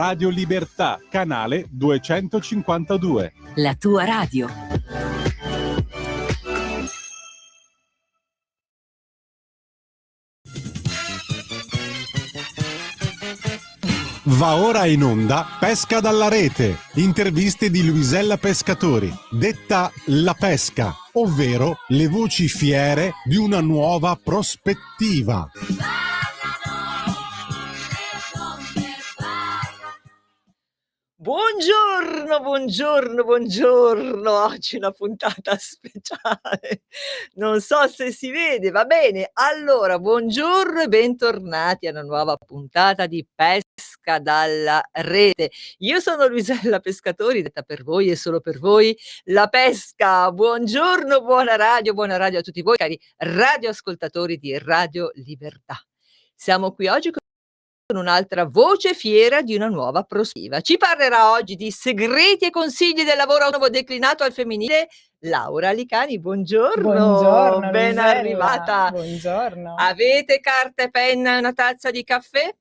Radio Libertà, canale 252. La tua radio. Va ora in onda Pesca dalla rete, interviste di Luisella Pescatori, detta La Pesca, ovvero le voci fiere di una nuova prospettiva. Buongiorno, oggi una puntata speciale, non so se si vede, va bene. Allora, buongiorno e bentornati a una nuova puntata di Pesca dalla rete. Io sono Luisella Pescatori, detta per voi e solo per voi, La Pesca. Buongiorno, buona radio a tutti voi, cari radioascoltatori di Radio Libertà. Siamo qui oggi con un'altra voce fiera di una nuova prospettiva. Ci parlerà oggi di segreti e consigli del lavoro autonomo declinato al femminile Laura Licani. Buongiorno, ben Luisella. arrivata. Buongiorno. Avete carta e penna e una tazza di caffè?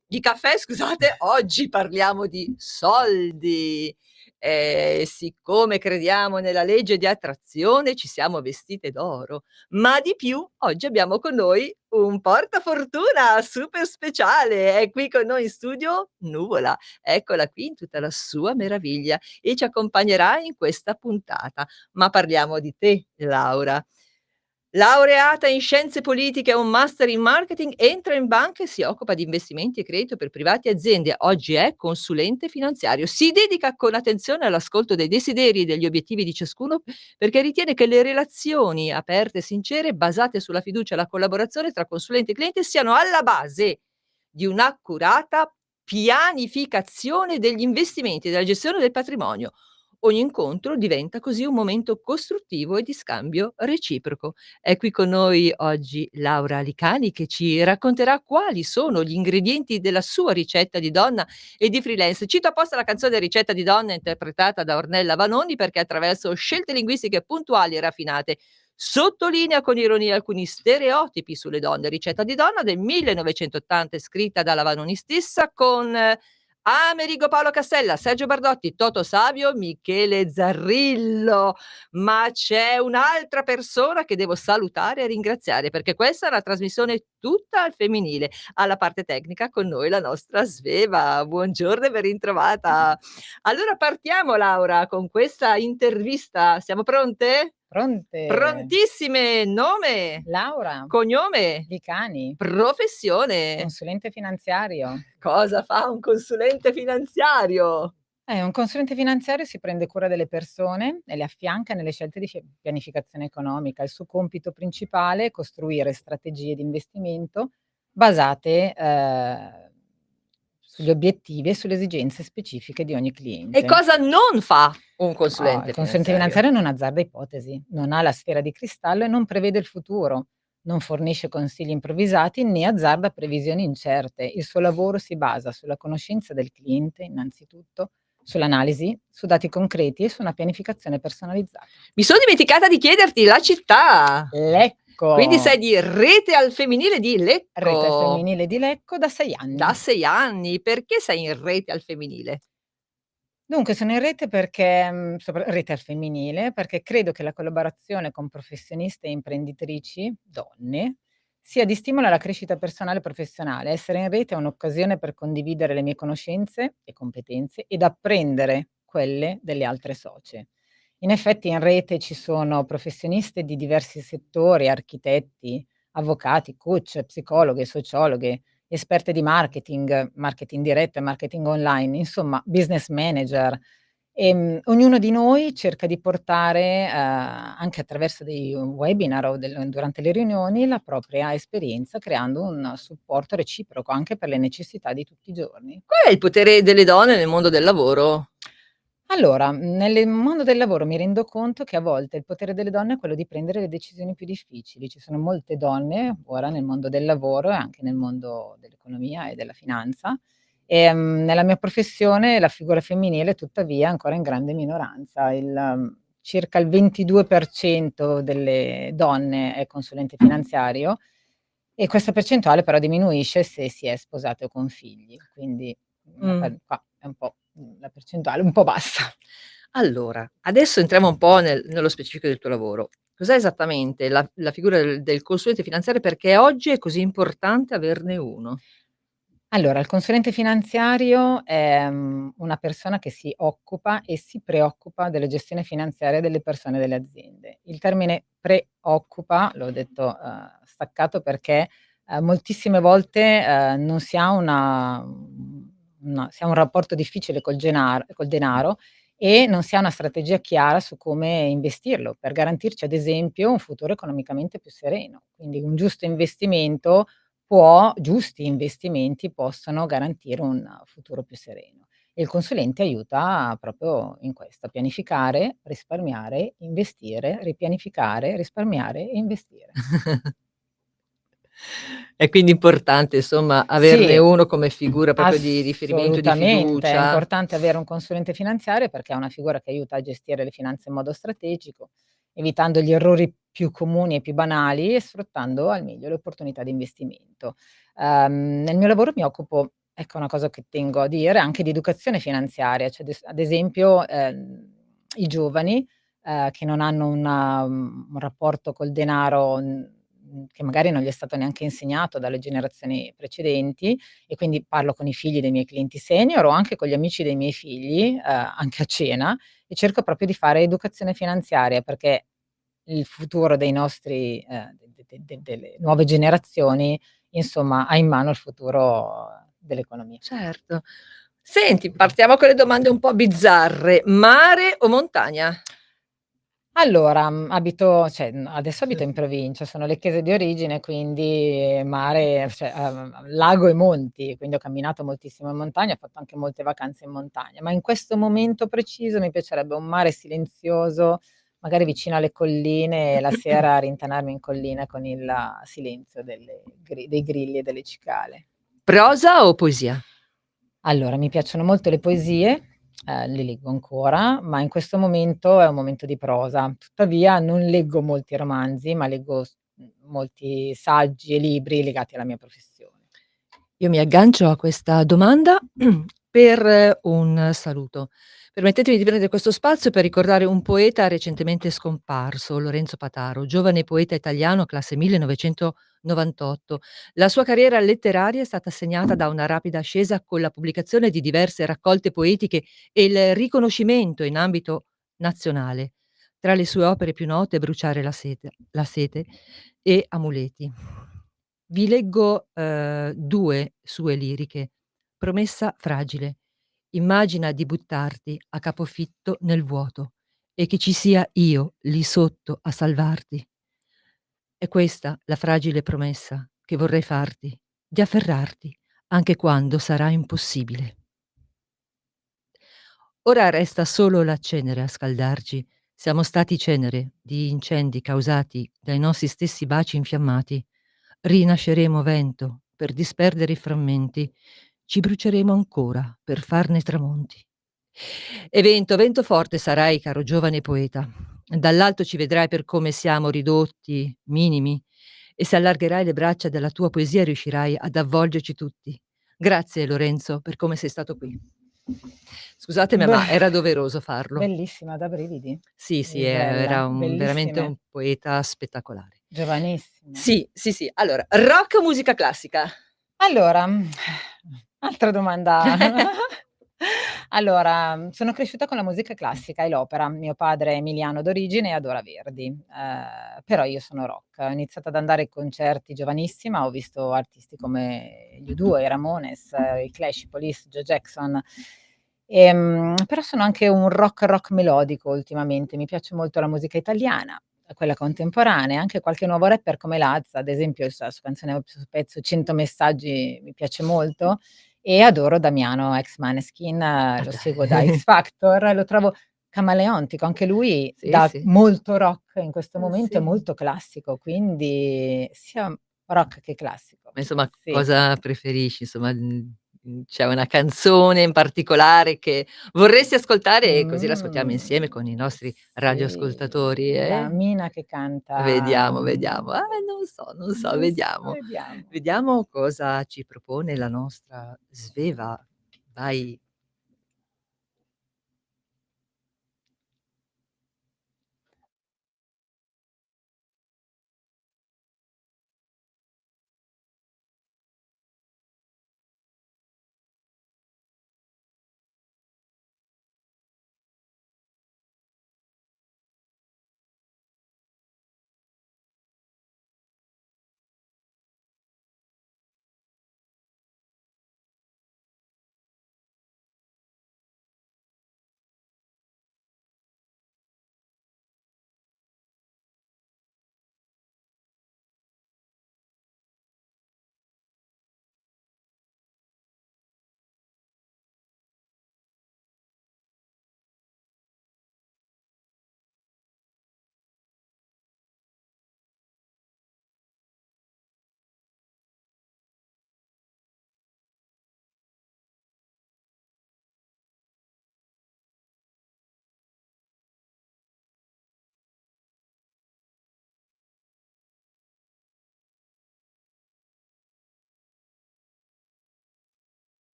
Scusate, oggi parliamo di soldi. Siccome crediamo nella legge di attrazione, ci siamo vestite d'oro, ma di più, oggi abbiamo con noi un portafortuna super speciale. È qui con noi in studio Nuvola, eccola qui in tutta la sua meraviglia e ci accompagnerà in questa puntata. Ma parliamo di te, Laura. Laureata in scienze politiche e un master in marketing, entra in banca e si occupa di investimenti e credito per privati e aziende. Oggi è consulente finanziario. Si dedica con attenzione all'ascolto dei desideri e degli obiettivi di ciascuno perché ritiene che le relazioni aperte e sincere, basate sulla fiducia e la collaborazione tra consulente e cliente, siano alla base di un'accurata pianificazione degli investimenti e della gestione del patrimonio. Ogni incontro diventa così un momento costruttivo e di scambio reciproco. È qui con noi oggi Laura Licani che ci racconterà quali sono gli ingredienti della sua ricetta di donna e di freelance. Cito apposta la canzone Ricetta di donna interpretata da Ornella Vanoni perché attraverso scelte linguistiche puntuali e raffinate sottolinea con ironia alcuni stereotipi sulle donne. Ricetta di donna del 1980 scritta dalla Vanoni stessa con Amerigo Paolo Cassella, Sergio Bardotti, Toto Savio, Michele Zarrillo. Ma c'è un'altra persona che devo salutare e ringraziare perché questa è una trasmissione tutta al femminile. Alla parte tecnica con noi la nostra Sveva. Buongiorno e ben ritrovata. Allora partiamo Laura con questa intervista. Siamo pronte? Pronte? Prontissime. Nome? Laura Cognome? Licani, Professione? consulente finanziario. Cosa fa un consulente finanziario? Un consulente finanziario si prende cura delle persone e le affianca nelle scelte di pianificazione economica. Il suo compito principale è costruire strategie di investimento basate sugli obiettivi e sulle esigenze specifiche di ogni cliente. E cosa non fa un consulente Il consulente finanziario non azzarda ipotesi, non ha la sfera di cristallo e non prevede il futuro, non fornisce consigli improvvisati né azzarda previsioni incerte. Il suo lavoro si basa sulla conoscenza del cliente, innanzitutto, sull'analisi, su dati concreti e su una pianificazione personalizzata. Mi sono dimenticata di chiederti la città. Lecco. Quindi sei di Rete al Femminile di Lecco. Rete al Femminile di Lecco da 6 anni. Da 6 anni. Perché sei in Rete al Femminile? Dunque sono in rete perché rete al femminile, perché credo che la collaborazione con professioniste e imprenditrici, donne, sia di stimolo alla crescita personale e professionale. Essere in rete è un'occasione per condividere le mie conoscenze e competenze ed apprendere quelle delle altre socie. In effetti in rete ci sono professioniste di diversi settori, architetti, avvocati, coach, psicologhe, sociologhe, esperte di marketing, marketing diretto e marketing online, insomma business manager. Ognuno di noi cerca di portare, anche attraverso dei webinar o durante le riunioni, la propria esperienza, creando un supporto reciproco anche per le necessità di tutti i giorni. Qual è il potere delle donne nel mondo del lavoro? Allora, nel mondo del lavoro mi rendo conto che a volte il potere delle donne è quello di prendere le decisioni più difficili. Ci sono molte donne ora nel mondo del lavoro e anche nel mondo dell'economia e della finanza. Nella mia professione la figura femminile tuttavia è ancora in grande minoranza. Circa il 22% delle donne è consulente finanziario e questa percentuale però diminuisce se si è sposate o con figli. Quindi qua è un po', la percentuale un po' bassa. Allora, adesso entriamo un po' nello specifico del tuo lavoro. Cos'è esattamente la figura del consulente finanziario, perché oggi è così importante averne uno? Allora, il consulente finanziario è, una persona che si occupa e si preoccupa della gestione finanziaria delle persone e delle aziende. Il termine preoccupa, l'ho detto, staccato perché, moltissime volte, non si ha si ha un rapporto difficile col denaro e non si ha una strategia chiara su come investirlo, per garantirci ad esempio un futuro economicamente più sereno. Quindi un giusto investimento giusti investimenti possono garantire un futuro più sereno. E il consulente aiuta proprio in questo, a pianificare, risparmiare, investire, ripianificare, risparmiare e investire. È quindi importante insomma averne Sì, uno come figura proprio di riferimento, di assolutamente. È fiducia. importante avere un consulente finanziario perché è una figura che aiuta a gestire le finanze in modo strategico, evitando gli errori più comuni e più banali e sfruttando al meglio le opportunità di investimento. Nel mio lavoro mi occupo, ecco una cosa che tengo a dire, anche di educazione finanziaria, cioè ad esempio, i giovani, che non hanno un rapporto col denaro, che magari non gli è stato neanche insegnato dalle generazioni precedenti, e quindi parlo con i figli dei miei clienti senior o anche con gli amici dei miei figli, anche a cena, e cerco proprio di fare educazione finanziaria, perché il futuro dei nostri delle nuove generazioni, insomma, ha in mano il futuro dell'economia. Certo. Senti, partiamo con le domande un po' bizzarre: mare o montagna? Allora, adesso abito in provincia, sono lecchese di origine, quindi mare, cioè, lago e monti, quindi ho camminato moltissimo in montagna, ho fatto anche molte vacanze in montagna, ma in questo momento preciso mi piacerebbe un mare silenzioso, magari vicino alle colline e la sera rintanarmi in collina con il silenzio dei grilli e delle cicale. Prosa o poesia? Allora, mi piacciono molto le poesie, le leggo ancora, ma in questo momento è un momento di prosa. Tuttavia non leggo molti romanzi, ma leggo molti saggi e libri legati alla mia professione. Io mi aggancio a questa domanda per un saluto. Permettetemi di prendere questo spazio per ricordare un poeta recentemente scomparso, Lorenzo Pataro, giovane poeta italiano, classe 1998. La sua carriera letteraria è stata segnata da una rapida ascesa con la pubblicazione di diverse raccolte poetiche e il riconoscimento in ambito nazionale. Tra le sue opere più note Bruciare la sete e Amuleti. Vi leggo, 2 sue liriche. Promessa fragile. Immagina di buttarti a capofitto nel vuoto e che ci sia io lì sotto a salvarti. È questa la fragile promessa che vorrei farti, di afferrarti anche quando sarà impossibile. Ora resta solo la cenere a scaldarci. Siamo stati cenere di incendi causati dai nostri stessi baci infiammati. Rinasceremo vento per disperdere i frammenti. Ci bruceremo ancora per farne tramonti. E vento, vento forte sarai, caro giovane poeta. Dall'alto ci vedrai per come siamo ridotti, minimi, e se allargerai le braccia della tua poesia riuscirai ad avvolgerci tutti. Grazie Lorenzo per come sei stato qui. Scusatemi, Beh, ma era doveroso farlo. bellissima, da brividi. Sì, sì, Luisella, era veramente un bellissime, poeta spettacolare. giovanissime. Sì, sì, sì. Allora, rock o musica classica? Allora, altra domanda. Allora, sono cresciuta con la musica classica e l'opera. Mio padre è emiliano d'origine e adora Verdi, però io sono rock. Ho iniziato ad andare ai concerti giovanissima, ho visto artisti come gli U2, i Ramones, i Clash, i Police, Joe Jackson. Però sono anche un rock melodico ultimamente. Mi piace molto la musica italiana, quella contemporanea, anche qualche nuovo rapper come Lazza, ad esempio il suo canzone su pezzo "100 messaggi" mi piace molto, e adoro Damiano ex Maneskin, Ah lo seguo da dai. X Factor, lo trovo camaleontico, anche lui Sì, dà sì. molto rock in questo momento e Sì. molto classico, quindi sia rock che classico. Ma insomma Sì. cosa preferisci? Insomma, c'è una canzone in particolare che vorresti ascoltare e così l'ascoltiamo insieme con i nostri radioascoltatori, Sì, la Mina che canta, Vediamo, vediamo. Non so, non so, vediamo. vediamo. Vediamo cosa ci propone la nostra Sveva. Vai.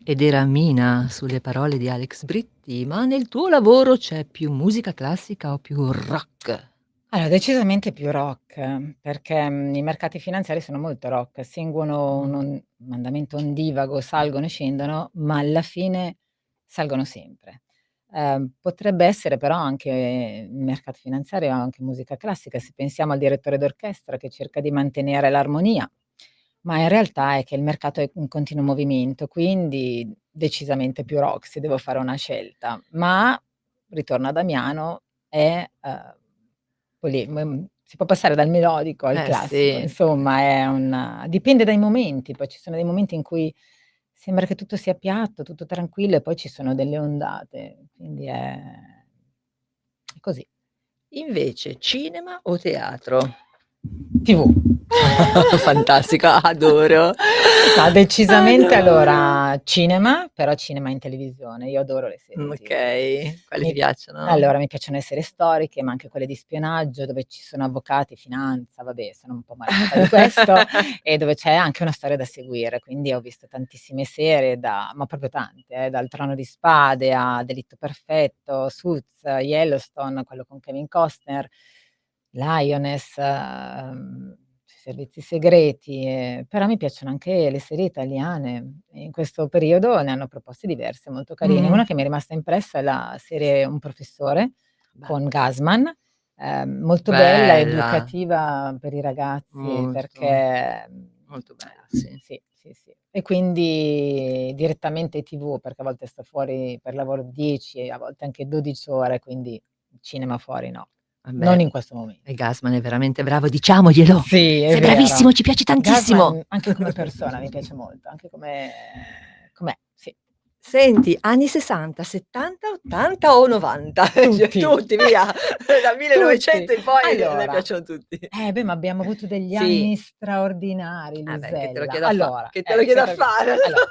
Ed era Mina sulle parole di Alex Britti, ma nel tuo lavoro c'è più musica classica o più rock? Allora, decisamente più rock, perché, i mercati finanziari sono molto rock, seguono Mh. un andamento ondivago, salgono e scendono, ma alla fine salgono sempre. Potrebbe essere però anche il mercato finanziario, anche musica classica, se pensiamo al direttore d'orchestra che cerca di mantenere l'armonia, ma in realtà è che il mercato è in continuo movimento, quindi decisamente più rock se devo fare una scelta. Ma, ritorno a Damiano, è, si può passare dal melodico al classico, Sì. insomma è un dipende dai momenti, poi ci sono dei momenti in cui sembra che tutto sia piatto, tutto tranquillo e poi ci sono delle ondate, quindi è così. Invece cinema o teatro? TV. Fantastico, adoro. No, decisamente Adoro. allora cinema, però cinema in televisione. Io adoro le serie TV. Okay. Quali ti Mi piacciono? allora mi piacciono le serie storiche, ma anche quelle di spionaggio, dove ci sono avvocati, finanza, vabbè, sono un po' malata di questo, e dove c'è anche una storia da seguire. Quindi ho visto tantissime serie ma proprio tante, dal Trono di Spade a Delitto Perfetto, Suits, Yellowstone, quello con Kevin Costner, Lioness, Servizi Segreti, però mi piacciono anche le serie italiane. In questo periodo ne hanno proposte diverse molto carine. Mh. Una che mi è rimasta impressa è la serie Un professore Beh, con Gassman, molto bella, bella, educativa per i ragazzi molto, perché, molto bella, sì. sì, sì, sì. E quindi direttamente TV, perché a volte sto fuori per lavoro 10, a volte anche 12 ore, quindi cinema fuori no. Vabbè, Non in questo e momento. Gassman è veramente bravo, diciamoglielo. Sì, è Sei vero. bravissimo, ci piaci tantissimo. Gasman anche come persona mi piace molto, anche com'è, sì. Senti, anni '60, '70, '80 o '90? Cioè Tutti. tutti via, dal Tutti. 1900 in poi le Allora, piacciono tutti. beh, ma abbiamo avuto degli Sì, anni straordinari, beh, che te lo Luisella. chiedo a fa Allora, che te lo chiedo sai a perché fare. allora,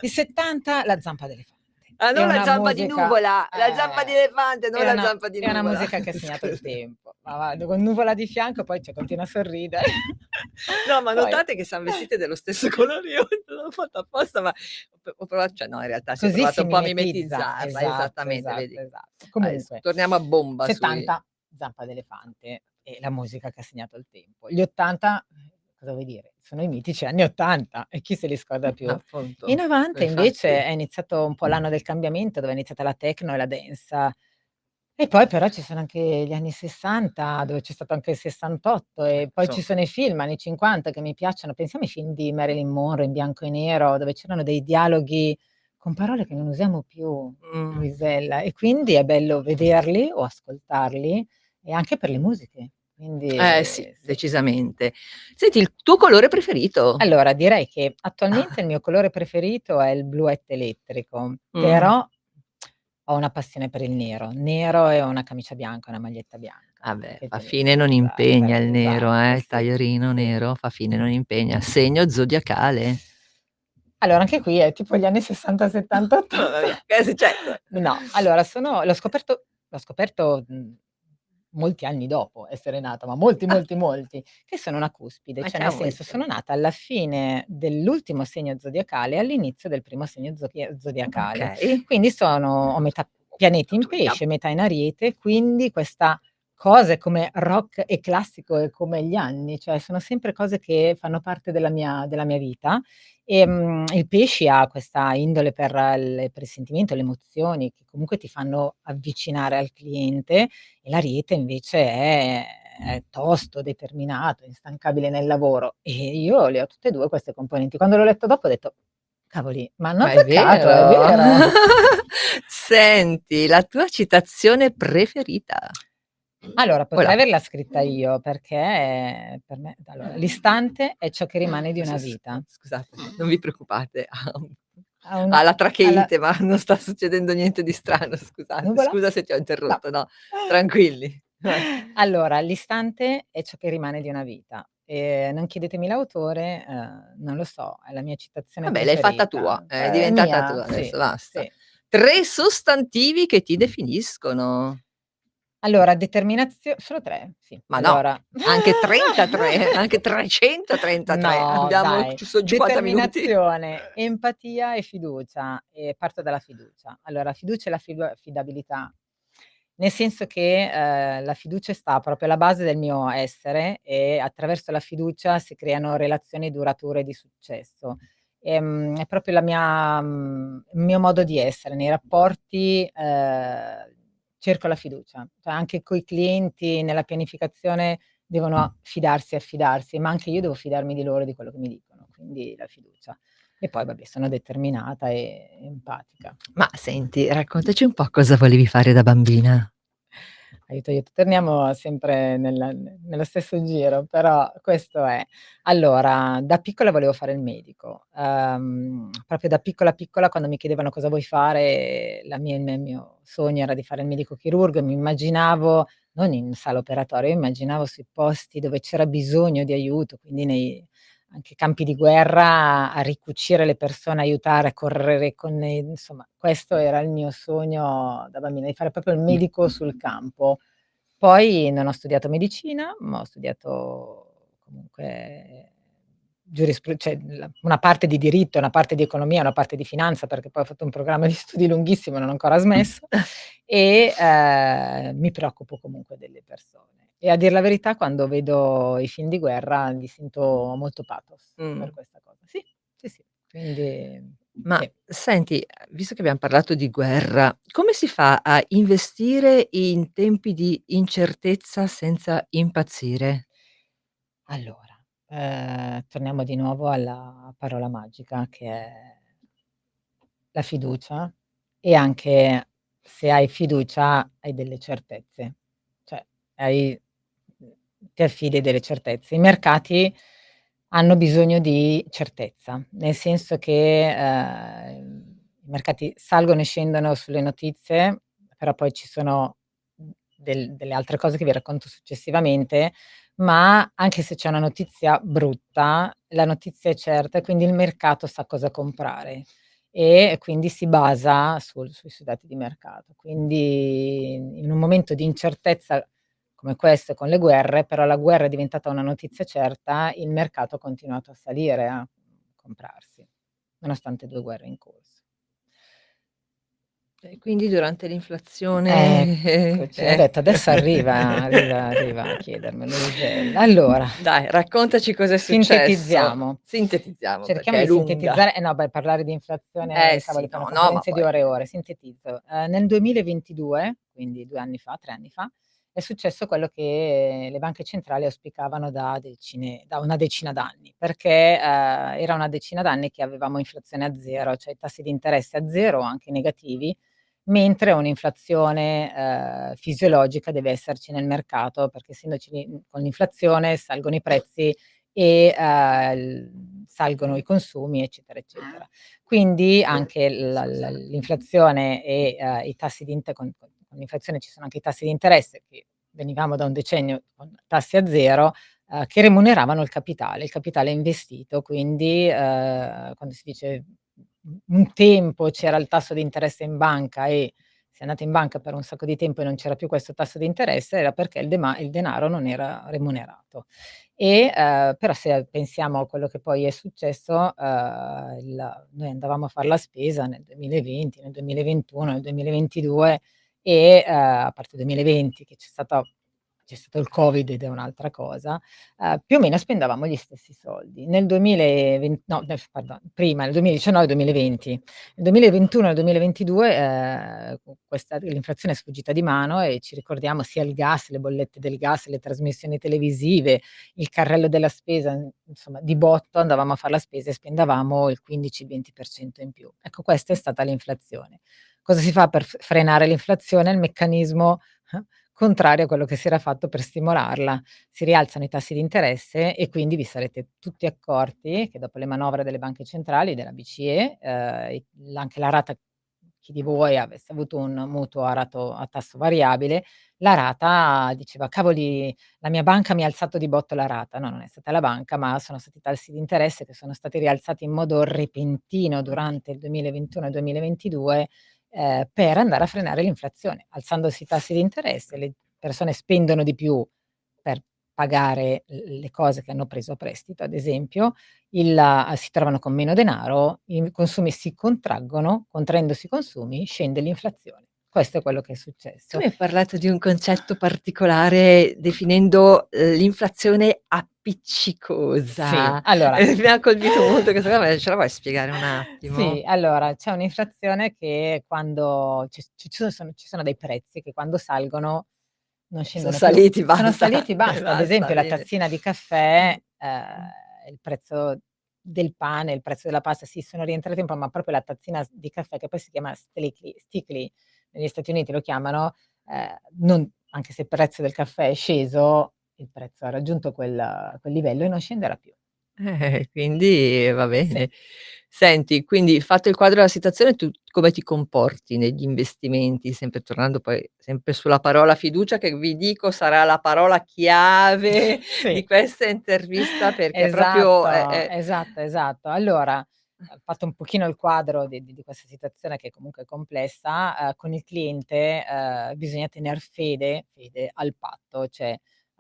i '70 La Zampa d'elefante. Ah, È non la una zampa di musica nuvola, la zampa di elefante, non la zampa di è una nuvola. musica che ha segnato il Scusa. tempo. Ma va, con Nuvola di fianco poi cioè continua a sorridere. No, ma Poi notate che siam vestite dello stesso colore, io non l'ho fatto apposta, ma ho prova cioè no, in realtà sì, ho Così provato si un po' a mimetizza, mimetizzarla, esatto, esattamente, esatto, vedi. esatto. Adesso Comunque, torniamo a bomba sui '70 Zampa d'elefante e la musica che ha segnato il tempo. Gli '80, cosa vuoi dire, sono i mitici anni '80 e chi se li scorda più. I appunto, '90 invece infatti. è iniziato un po' l'anno del cambiamento, dove è iniziata la techno e la dance. E poi però ci sono anche gli anni '60, dove c'è stato anche il '68 e poi ci Insomma. sono i film anni '50 che mi piacciono. Pensiamo ai film di Marilyn Monroe in bianco e nero, dove c'erano dei dialoghi con parole che non usiamo più, Mh. Luisella, e quindi è bello vederli o ascoltarli e anche per le musiche. Eh sì, Quindi sì. decisamente. Senti, il tuo colore preferito? Allora direi che attualmente il mio colore preferito è il bluette elettrico, Mh. però ho una passione per il nero. Nero e una camicia bianca, una maglietta bianca. Vabbè, Che fa te devo fine, dire? non impegna il nero, Esatto, il sì, taglierino sì. nero fa fine, non impegna. Segno zodiacale? Allora anche qui è tipo gli anni '60, '70, Mamma '80. mia, che è successo? No, allora l'ho scoperto, molti anni dopo essere nata, ma molti, Ah, molti, molti, che sono una cuspide, cioè nel facciamo senso questo. sono nata alla fine dell'ultimo segno zodiacale e all'inizio del primo segno zodiacale. Okay. Quindi ho metà pianeti in Sottolineiamo. Pesce, metà in Ariete, quindi questa cosa è come rock e classico, è come gli anni, cioè sono sempre cose che fanno parte della mia vita. Il pesci ha questa indole per il sentimento, le emozioni che comunque ti fanno avvicinare al cliente, e l'ariete invece è tosto, determinato, instancabile nel lavoro, e io le ho tutte e 2 queste componenti. Quando l'ho letto dopo ho detto: "Cavoli, m'hanno Ma è azzeccato, è vero? vero." Senti, la tua citazione preferita? Allora, Voilà. potrei averla scritta io perché per me allora, l'istante è ciò che rimane di S una s vita. Scusate, non vi preoccupate, Ha una ha la alla tracheite, ma non sta succedendo niente di strano, scusate. nuvola? Scusa se ti ho No. interrotto, no, tranquilli. Vai. Allora, l'istante è ciò che rimane di una vita. Non chiedetemi l'autore, non lo so, è la mia citazione Vabbè, l'hai fatta preferita. tua, è È diventata mia, tua sì, adesso, basta. sì. 3 sostantivi che ti definiscono. Allora, solo 3? Sì. Ma no, Allora anche 33, anche 333. no, Abbiamo dai. ci son 50 minuti. Determinazione, empatia e fiducia. E parto dalla fiducia. Allora, fiducia e la affidabilità, nel senso che, la fiducia sta proprio alla base del mio essere e attraverso la fiducia si creano relazioni durature di successo. È proprio il mio modo di essere. Nei rapporti, cerco la fiducia. Cioè anche coi clienti, nella pianificazione devono fidarsi e affidarsi, ma anche io devo fidarmi di loro e di quello che mi dicono, quindi la fiducia. E poi vabbè sono determinata e empatica. Ma senti, raccontaci un po' cosa volevi fare da bambina. Aiuto, aiuto, torniamo sempre nello stesso giro, però questo è. Allora, da piccola volevo fare il medico. Proprio da piccola, piccola quando mi chiedevano: "Cosa vuoi fare?" Il mio sogno era di fare il medico chirurgo, mi immaginavo non in sala operatoria, io immaginavo sui posti dove c'era bisogno di aiuto, quindi nei anche campi di guerra, a ricucire le persone, aiutare, a correre con insomma, questo era il mio sogno da bambina, di fare proprio il medico sul campo. Poi non ho studiato medicina, ma ho studiato comunque cioè una parte di diritto, una parte di economia, una parte di finanza, perché poi ho fatto un programma di studi lunghissimo e non ho ancora smesso e, mi preoccupo comunque delle persone. E a dir la verità quando vedo i film di guerra li sento molto pathos per Mh. questa cosa. Sì, sì, sì, quindi Ma sì. senti, visto che abbiam parlato di guerra, come si fa a investire in tempi di incertezza senza impazzire? Allora, torniamo di nuovo alla parola magica che è la fiducia e anche se hai fiducia hai delle certezze, cioè hai ti affidi delle certezze. I mercati hanno bisogno di certezza, nel senso che, i mercati salgono e scendono sulle notizie, però poi ci sono, delle altre cose che vi racconto successivamente, ma anche se c'è una notizia brutta, la notizia è certa e quindi il mercato sa cosa comprare e quindi si basa sui dati di mercato. Quindi in un momento di incertezza come questo con le guerre, però la guerra è diventata una notizia certa, il mercato ha continuato a salire, a comprarsi, nonostante 2 guerre in corso. E quindi durante l'inflazione Eccoci, ho detto adesso arriva a chiedermelo Isella. Allora, dai, raccontaci cos'è successo. sintetizziamo. Sintetizziamo Cerchiamo perché è di lunga. sintetizzare no, beh, parlare di inflazione, Sì, cavoli, fai no, una no, ma conferenza di poi ore e ore. Sintetizzo. Nel 2022, quindi 2 anni fa, 3 anni fa, è successo quello che le banche centrali auspicavano da una decina d'anni, perché, era una decina d'anni che avevamo inflazione a 0, cioè i tassi di interesse a 0 o anche negativi, mentre un'inflazione, fisiologica deve esserci nel mercato, perché essendoci con l'inflazione salgono i prezzi e, salgono i consumi, eccetera, eccetera. Quindi anche l'inflazione e, i tassi di inte con l'inflazione ci sono anche i tassi di interesse che venivamo da un decennio con tassi a 0, che remuneravano il capitale investito. Quindi, quando si dice un tempo c'era il tasso di interesse in banca e sei andata in banca per un sacco di tempo e non c'era più questo tasso di interesse, era perché il denaro non era remunerato. E, però se pensiamo a quello che poi è successo, noi andavamo a far la spesa nel 2020, nel 2021, nel 2022 e, a parte il 2020 che c'è stato il Covid ed è un'altra cosa, più o meno spendevamo gli stessi soldi. Nel 2019 e 2020. Nel 2021 e nel 2022, questa l'inflazione è sfuggita di mano e ci ricordiamo sia il gas, le bollette del gas, le trasmissioni televisive, il carrello della spesa, insomma di botto andavamo a far la spesa e spendevamo il 15, il 20% in più. Ecco, questa è stata l'inflazione. Cosa si fa per frenare l'inflazione? Il meccanismo contrario a quello che si era fatto per stimolarla. Si rialzano i tassi di interesse e quindi vi sarete tutti accorti che dopo le manovre delle banche centrali, della BCE, anche la rata chi di voi avesse avuto un mutuo a tasso variabile, la rata diceva: "Cavoli, la mia banca mi ha alzato di botto la rata". No, non è stata la banca, ma sono stati i tassi di interesse che sono stati rialzati in modo repentino durante il 2021 e 2022, per andare a frenare l'inflazione. Alzandosi i tassi di interesse, persone spendono di più per pagare le cose che hanno preso a prestito, ad esempio, si trovano con meno denaro, i consumi si contraggono, contraendosi i consumi scende l'inflazione. Questo è quello che è Tu successo. mi hai parlato di un concetto particolare definendo, l'inflazione Sì, appiccicosa. allora Mi ha colpito molto questa cosa, ce la vuoi spiegare un attimo? sì, allora c'è un'inflazione che quando ci sono dei prezzi che quando salgono non Son scendono più. saliti, Sono basta, saliti, basta. Ad basta, esempio la bene. tazzina di caffè, Mh. il prezzo del pane, il prezzo della pasta, sì, sono rientrati un po', ma proprio la tazzina di caffè che poi si chiama Stickly, negli Stati Uniti lo chiamano, non anche se il prezzo del caffè è sceso, il prezzo ha raggiunto quel livello e non scenderà più. Quindi va Sì. bene. Senti, quindi fatto il quadro della situazione, tu come ti comporti negli investimenti? Sempre tornando poi sempre sulla parola fiducia che vi dico sarà la parola chiave di Sì. questa intervista perché proprio Esatto, esatto, esatto. Allora, fatto un pochino il quadro di questa situazione che comunque è complessa, con il cliente, bisogna tener fede al patto, cioè,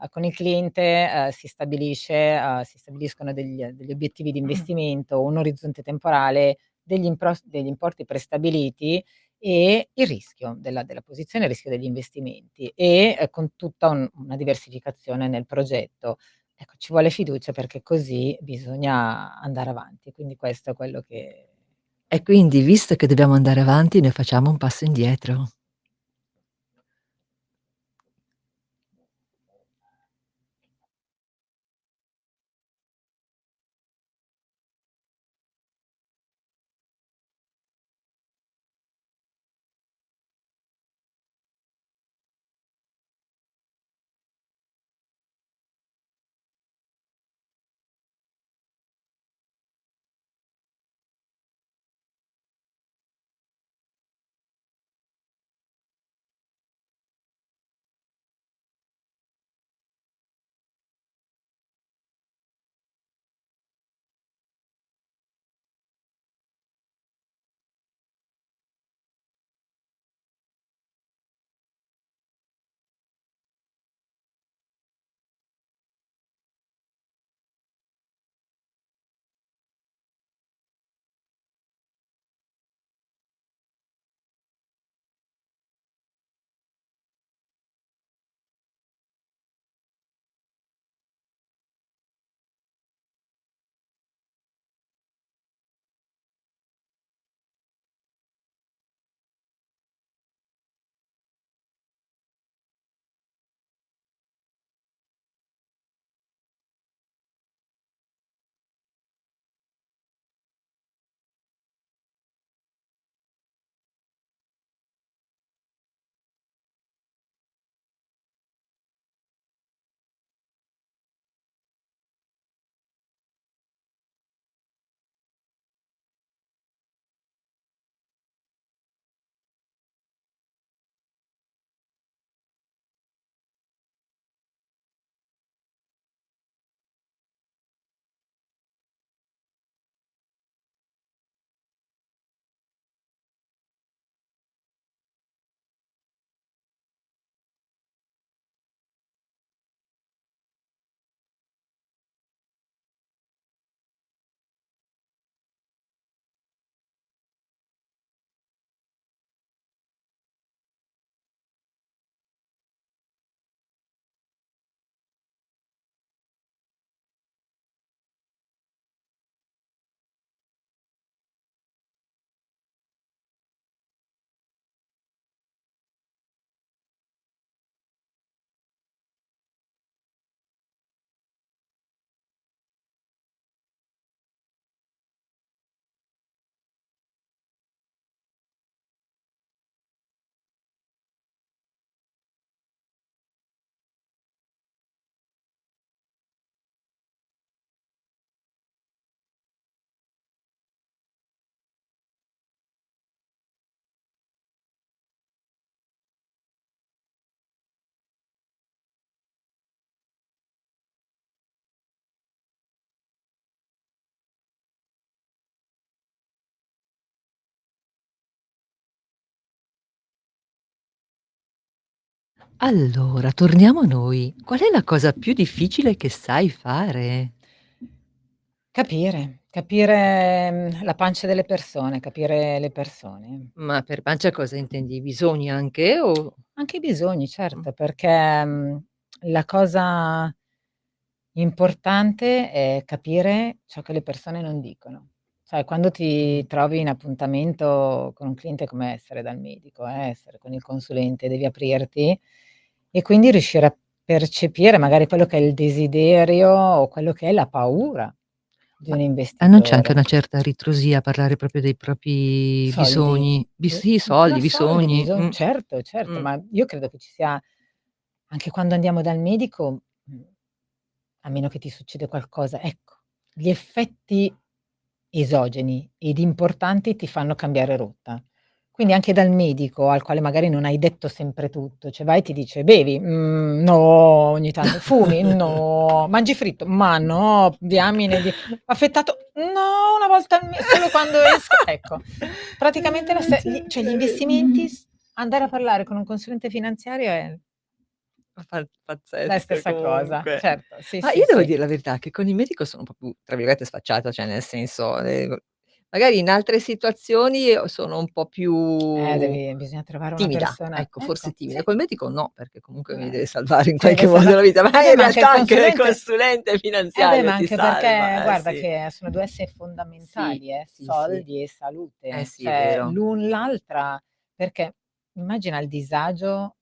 con il cliente, si stabiliscono degli obiettivi di investimento, un orizzonte temporale, degli importi prestabiliti e il rischio della posizione, il rischio degli investimenti e, con tutta una diversificazione nel progetto. Ecco, ci vuole fiducia perché così bisogna andare avanti. Quindi questo è quello che e quindi visto che dobbiamo andare avanti, noi facciamo un passo indietro. Allora, torniamo a noi. Qual è la cosa più difficile che sai fare? Capire, la pancia delle persone, capire le persone. Ma per pancia cosa intendi? I bisogni anche o Anche i bisogni, mh, certo, perché, la cosa importante è capire ciò che le persone non dicono. Cioè, quando ti mh. trovi in appuntamento con un cliente come essere dal medico, essere con il consulente, devi aprirti e quindi riuscire a percepire magari quello che è il desiderio o quello che è la paura di Ma un non c'è anche investitore. una certa ritrosia a parlare proprio dei propri Soldi. bisogni? Sì, Tra soldi, soldi, bisogni. certo, certo, Mh. ma io credo che ci sia anche quando andiamo dal medico, a meno che ti succede qualcosa ecco, gli effetti esogeni ed importanti ti fanno cambiare rotta. Quindi anche dal medico, al quale magari non hai detto sempre tutto, cioè vai e ti dice: "Bevi? No, ogni tanto. Fumi? No. Mangi fritto? Ma no. Diamine di affettato? No, una volta al me solo quando esco" ecco, praticamente la ste gli cioè gli investimenti andare a parlare con un consulente finanziario è la Pazzesco stessa cosa. comunque. Certo, sì, Ma sì, io devo sì. dire la verità che con il medico sono un po' più, tra virgolette, "sfacciata", cioè nel senso, magari in altre situazioni sono un po' più Devi bisogna trovare una timida, persona ecco, forse ecco, timida. sì. Col medico no, perché comunque mi deve salvare in Cioè qualche deve modo salva la vita, ma beh, in ma anche il realtà anche il consulente consulente ma finanziario ti anche perché salva, guarda sì. che sono 2 S Sì, fondamentali, sì, sì. soldi e Eh salute. sì, è Cioè vero. l'un l'altra perché immagina il disagio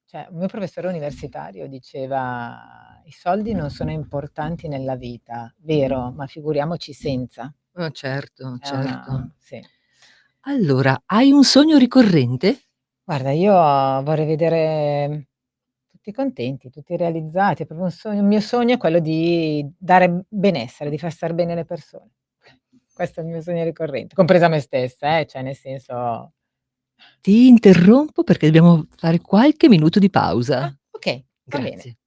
cioè un mio professore universitario diceva: "I soldi non sono importanti nella vita, vero, ma figuriamoci senza." Certo, È certo. una sì. Allora, hai un sogno ricorrente? Guarda, io vorrei vedere tutti contenti, tutti realizzati. È proprio un mio sogno è quello di dare benessere, di far star bene le persone. Questo è il mio sogno ricorrente, compresa me stessa, cioè nel senso Ti interrompo perché dobbiamo fare qualche minuto di pausa. okay, va bene. Grazie.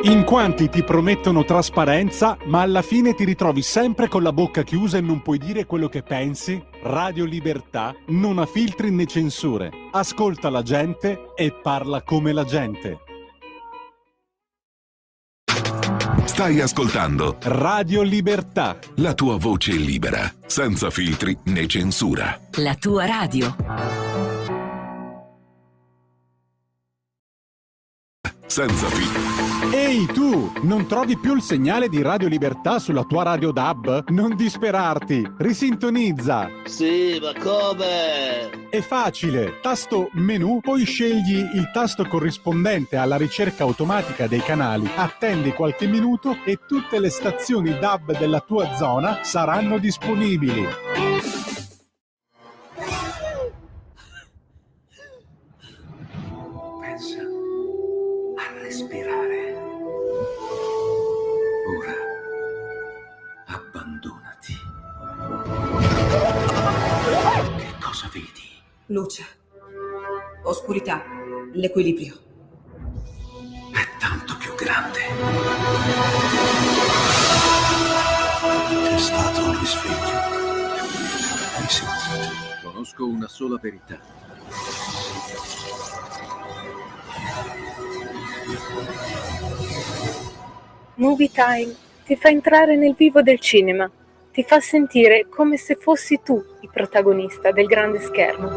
In quanti ti promettono trasparenza, ma alla fine ti ritrovi sempre con la bocca chiusa e non puoi dire quello che pensi? Radio Libertà non ha filtri né censure. Ascolta la gente e parla come la gente. Stai ascoltando Radio Libertà. la tua voce libera, senza filtri né censura. La tua radio. Senza filtri. Ehi tu, non trovi più il segnale di Radio Libertà sulla tua radio DAB? Non disperarti, risintonizza. Sì, ma come? È facile, tasto menu, poi scegli il tasto corrispondente alla ricerca automatica dei canali, attendi qualche minuto e tutte le stazioni DAB della tua zona saranno disponibili. Pensa a respirare. Ora abbandonati. Che cosa vedi? Luce, oscurità, l'equilibrio. È tanto più grande. C'è stato un risveglio. Hai sentito? Conosco una sola verità. Movie Time ti fa entrare nel vivo del cinema, ti fa sentire come se fossi tu il protagonista del grande schermo.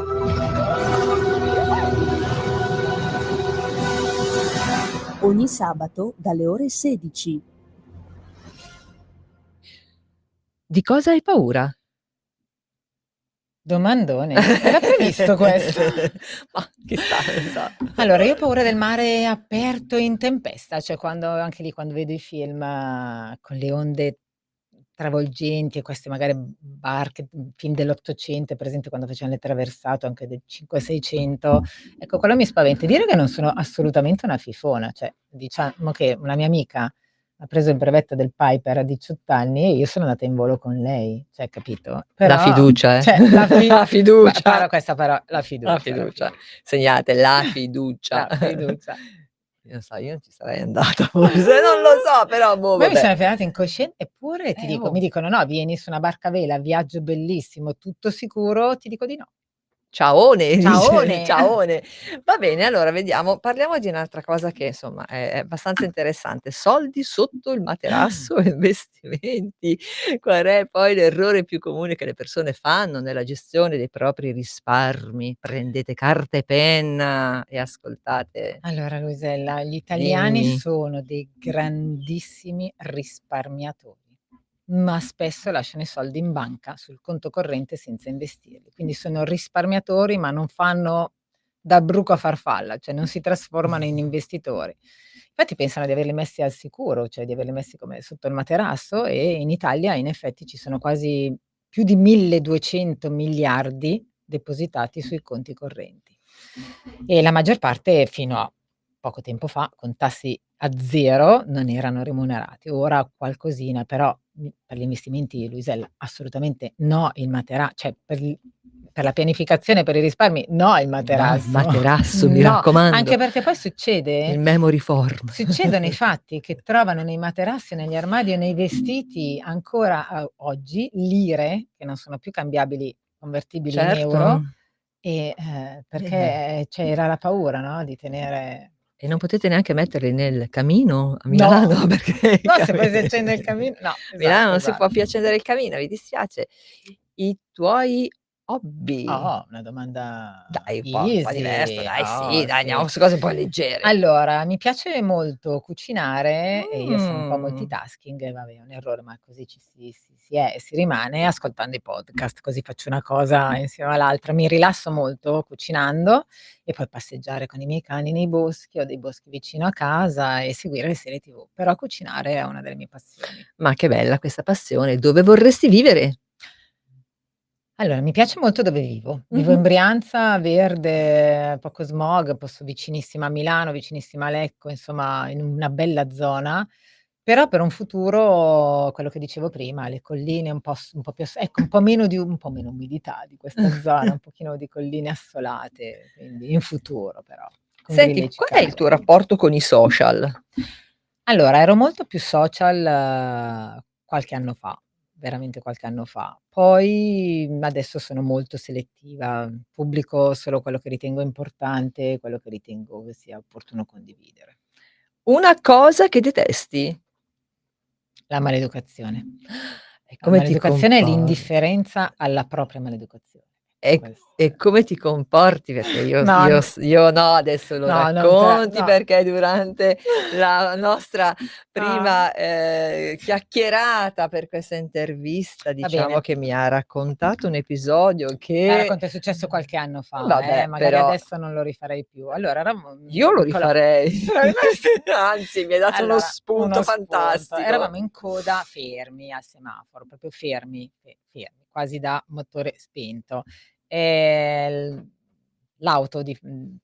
Ogni sabato dalle ore 16. Di cosa hai paura? Domandone. Era previsto questo? Ma chissà. Allora, io ho paura del mare aperto in tempesta, cioè quando anche lì quando vedo i film con le onde travolgenti e queste magari barche, film dell'800, hai presente quando facevano le traversate anche del 500, 600? Ecco, quello mi spaventa. Dire che non sono assolutamente una fifona, cioè diciamo che una mia amica ha preso il brevetto del Piper a 18 anni e io sono andata in volo con lei, cioè capito? La Però fiducia, cioè la la fiducia. questa parola, la La fiducia, fiducia. Segnate, la fiducia. la fiducia. Io non so, io non ci sarei andata forse, non lo so, però boh, Poi mi sono vabbè. fermata incosciente, eppure mi dicono: "No, vieni su una barca a vela, viaggio bellissimo, tutto sicuro", ti dico di no. Ciaone, dice, Ciaone. ciaone. Va bene, allora vediamo, parliamo di un'altra cosa che insomma è abbastanza interessante. Soldi sotto il materasso e investimenti. Qual è poi l'errore più comune che le persone fanno nella gestione dei propri risparmi? Prendete carta e penna e ascoltate. Allora Luisella, gli italiani Dimmi. sono dei grandissimi risparmiatori, ma spesso lasciano i soldi in banca sul conto corrente senza investirli. Quindi sono risparmiatori, ma non fanno da bruco a farfalla, cioè non si trasformano in investitori. Infatti pensano di averli messi al sicuro, cioè di averli messi come sotto il materasso, e in Italia in effetti ci sono quasi più di 1.200 miliardi depositati sui conti correnti. E la maggior parte fino a poco tempo fa, con tassi a zero, non erano remunerati. Ora qualcosina, però per gli investimenti, Luisella, assolutamente no il cioè per la pianificazione, per i risparmi, no il No, il materasso. materasso, mi No, raccomando. anche perché poi Il succede memory foam. succedono i fatti che trovano nei materassi, negli armadi e nei vestiti ancora oggi lire che non sono più cambiabili, convertibili in euro, Certo. e perché c'era la paura, no, di tenere. E non potete neanche metterli nel camino a No, Milano perché no, se poi si accende il camino, no, Milano non si esatto. può più accendere il camino, mi dispiace. I tuoi hobby? Oh, una domanda Dai, un po' diversa, easy. dai, sì, Oh, dai, andiamo sì. su cose un po' leggere. Allora, mi piace molto cucinare e io sono un po' Mh. multitasking, e vabbè, è un errore, ma così ci si è e si rimane ascoltando i podcast, così faccio una cosa insieme all'altra. Mi rilasso molto cucinando e poi passeggiare con i miei cani nei boschi, ho dei boschi vicino a casa, e seguire le serie TV, però cucinare è una delle mie passioni. Ma che bella questa passione. Dove vorresti vivere? Allora, mi piace molto dove vivo. Vivo in Mh-mh. Brianza, verde, poco smog, posto vicinissima a Milano, vicinissima a Lecco, insomma in una bella zona, però per un futuro, quello che dicevo prima, le colline un po' più ecco, un po' meno umidità di questa zona, un pochino di colline assolate, quindi in futuro però, con Senti, grilli qual è il tuo cicatrici. rapporto con i social? Allora, ero molto più social qualche anno fa, veramente qualche anno fa. Poi, adesso sono molto selettiva, pubblico solo quello che ritengo importante, quello che ritengo che sia opportuno condividere. Una cosa che detesti? La maleducazione. E La come ti maleducazione è compor l'indifferenza alla propria maleducazione. e Questo e come ti comporti? Perché no, io no, adesso lo no, non te racconti no. perché durante la nostra Ah, prima, chiacchierata per questa intervista, va diciamo bene. che mi ha raccontato un episodio che Racconto, è successo qualche anno fa, vabbè, magari però adesso non lo rifarei più. Allora eravamo io lo in cola rifarei. Anzi, mi hai dato uno allora, spunto uno spunto. fantastico. Eravamo in coda fermi al semaforo, proprio fermi, fermi, quasi da motore spento. L L'auto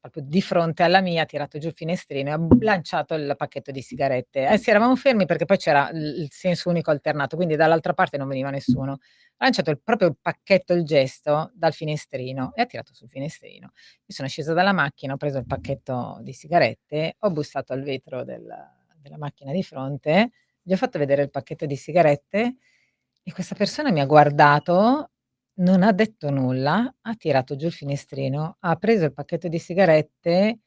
proprio di fronte alla mia ha tirato giù il finestrino e ha lanciato il pacchetto di sigarette. Eh sì, eravamo fermi perché poi c'era il senso unico alternato, quindi dall'altra parte non veniva nessuno. Ha lanciato proprio il pacchetto, il gesto, dal finestrino e ha tirato sul finestrino. Io sono scesa dalla macchina, ho preso il pacchetto di sigarette, ho bussato al vetro della macchina di fronte, gli ho fatto vedere il pacchetto di sigarette e questa persona mi ha guardato, non ha detto nulla, ha tirato giù il finestrino, ha preso il pacchetto di sigarette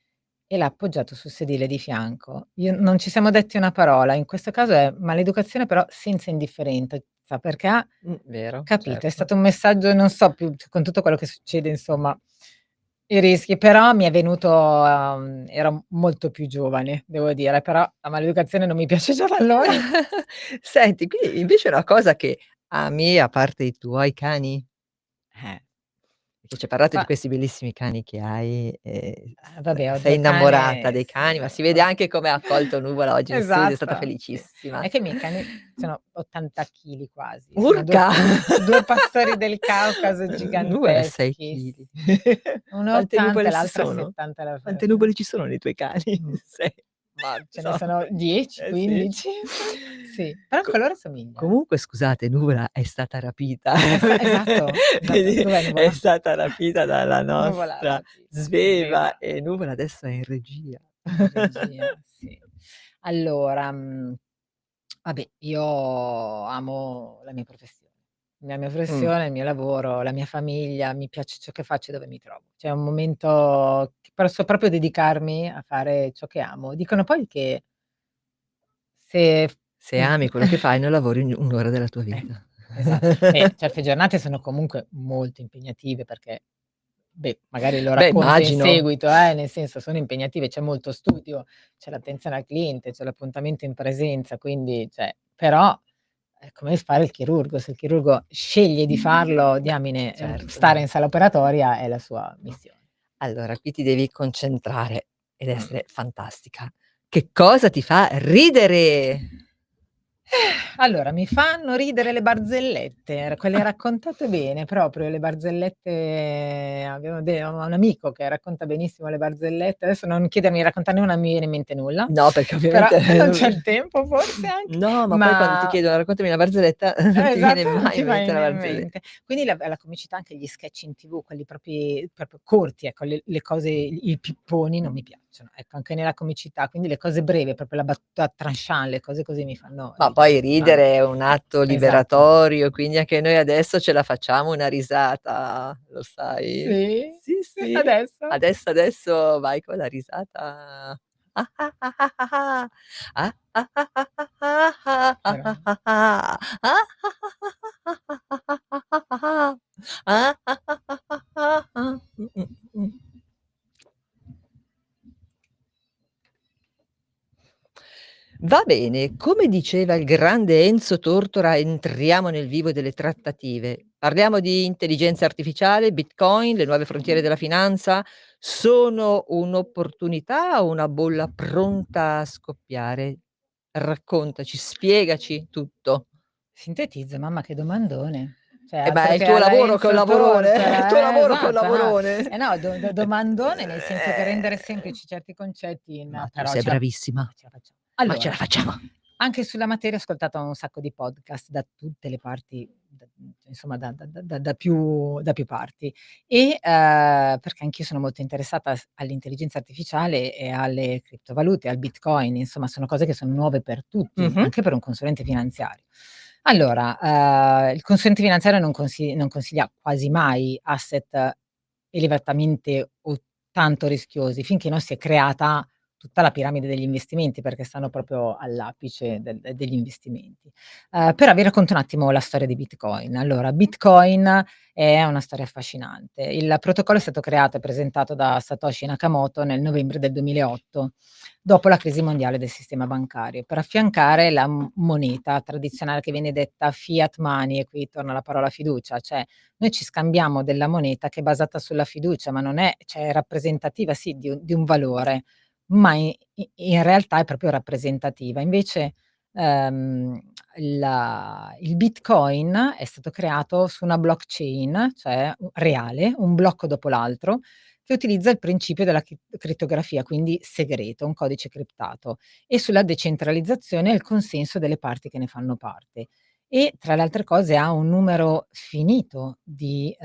e l'ha appoggiato sul sedile di fianco. Io non ci siamo detti una parola, in questo caso è maleducazione però senza indifferenza, perché ha Vero, capito, è certo. stato un messaggio, non so, più con tutto quello che succede, insomma, i rischi, però mi è venuto, ero molto più giovane, devo dire, però la maleducazione non mi piace già da allora. Senti, quindi invece una cosa che ami, a parte i tuoi cani? Eh, Perché ci hai parlato di qua questi bellissimi cani che hai, vabbè, ho sei 2 innamorata cane, dei sì, cani, ma si vede anche come ha accolto Nuvola oggi in studio, è stata esatto, sì. felicissima. È che i miei cani sono 80 chili quasi, sono Urca! 2 pastori del Caucaso Nuvola 6 giganteschi, chili. uno Quante 80 e nuvole ci l'altra sono? 70 la Quante nuvole ci sono nei tuoi cani? Mh. 6. Ma ce ne So. sono 10, Eh sì. 15? Sì, però Co anche loro somigliano. Comunque scusate, Nuvola è stata rapita. Esatto, esatto. Vedi, Dov'è è Nuvola? stata rapita dalla Nuvola nostra rapita, Sveva Sveva. e Nuvola adesso è in regia. In regia, sì. Allora, vabbè, io amo la mia professione. la mia professione, il mio lavoro, la mia famiglia, mi piace ciò che faccio e dove mi trovo. C'è un momento che posso proprio dedicarmi a fare ciò che amo. Dicono poi che se Se ami quello che fai, non lavori un'ora della tua ecco, vita. certe giornate sono comunque molto impegnative perché, magari lo Beh, racconto in immagino. seguito, nel senso sono impegnative, c'è molto studio, c'è l'attenzione al cliente, c'è l'appuntamento in presenza, quindi però è come fare il chirurgo, se il chirurgo sceglie di farlo, diamine, Certo. stare in sala operatoria è la sua missione. Allora, qui ti devi concentrare ed essere fantastica. Che cosa ti fa ridere? Allora, mi fanno ridere le barzellette, quelle raccontate bene proprio, le barzellette ho un amico che racconta benissimo le barzellette, adesso non chiedermi di raccontarne una, non mi viene in mente nulla, No, perché però ovviamente non c'è il tempo forse anche, no, ma poi quando ti ma chiedono: "Raccontami una barzelletta", non ti viene esatto, non mai ti in mente la viene in barzelle mente. Quindi la comicità, anche gli sketch in TV, quelli proprio corti, ecco, le cose, i pipponi non mi piacciono, ecco, anche nella comicità, quindi le cose brevi, proprio la battuta tranchant, le cose così mi fanno ma ridere, poi ridere è un atto esatto. liberatorio, quindi anche noi adesso ce la facciamo una risata, lo sai? Sì? Sì, sì. Adesso? Adesso vai con la risata. Però Va bene, come diceva il grande Enzo Tortora, entriamo nel vivo delle trattative. Parliamo di intelligenza artificiale, Bitcoin, le nuove frontiere della finanza. Sono un'opportunità o una bolla pronta a scoppiare? Raccontaci, spiegaci tutto. sintetizza, mamma che domandone. Cioè Ma è altro il che tuo alla lavoro che è un Enzo lavorone, è il tuo Tortora, lavoro che è un esatto, no. lavorone. No, domandone nel senso che rendere semplici certi concetti Ma tu però sei bravissima, ce la facciamo. ma ce la Allora, facciamo. anche sulla materia ho ascoltato un sacco di podcast da tutte le parti, insomma da più parti perché anch'io sono molto interessata all'intelligenza artificiale e alle criptovalute, al Bitcoin, insomma sono cose che sono nuove per tutti, Mh-mh. anche per un consulente finanziario. Allora, il consulente finanziario non consiglia quasi mai asset elevatamente o tanto rischiosi, finché non si è creata tutta la piramide degli investimenti, perché stanno proprio all'apice degli investimenti. Però vi racconto un attimo la storia di Bitcoin. Allora, Bitcoin è una storia affascinante. Il protocollo è stato creato e presentato da Satoshi Nakamoto nel novembre del 2008, dopo la crisi mondiale del sistema bancario, per affiancare la moneta tradizionale che viene detta fiat money, e qui torna la parola fiducia, cioè noi ci scambiamo della moneta che è basata sulla fiducia, ma non è, cioè è rappresentativa sì di un valore, ma in realtà è proprio rappresentativa. Invece, ehm, il Bitcoin è stato creato su una blockchain, cioè reale, un blocco dopo l'altro, che utilizza il principio della crittografia, quindi segreto, un codice criptato, e sulla decentralizzazione e il consenso delle parti che ne fanno parte. E tra le altre cose ha un numero finito di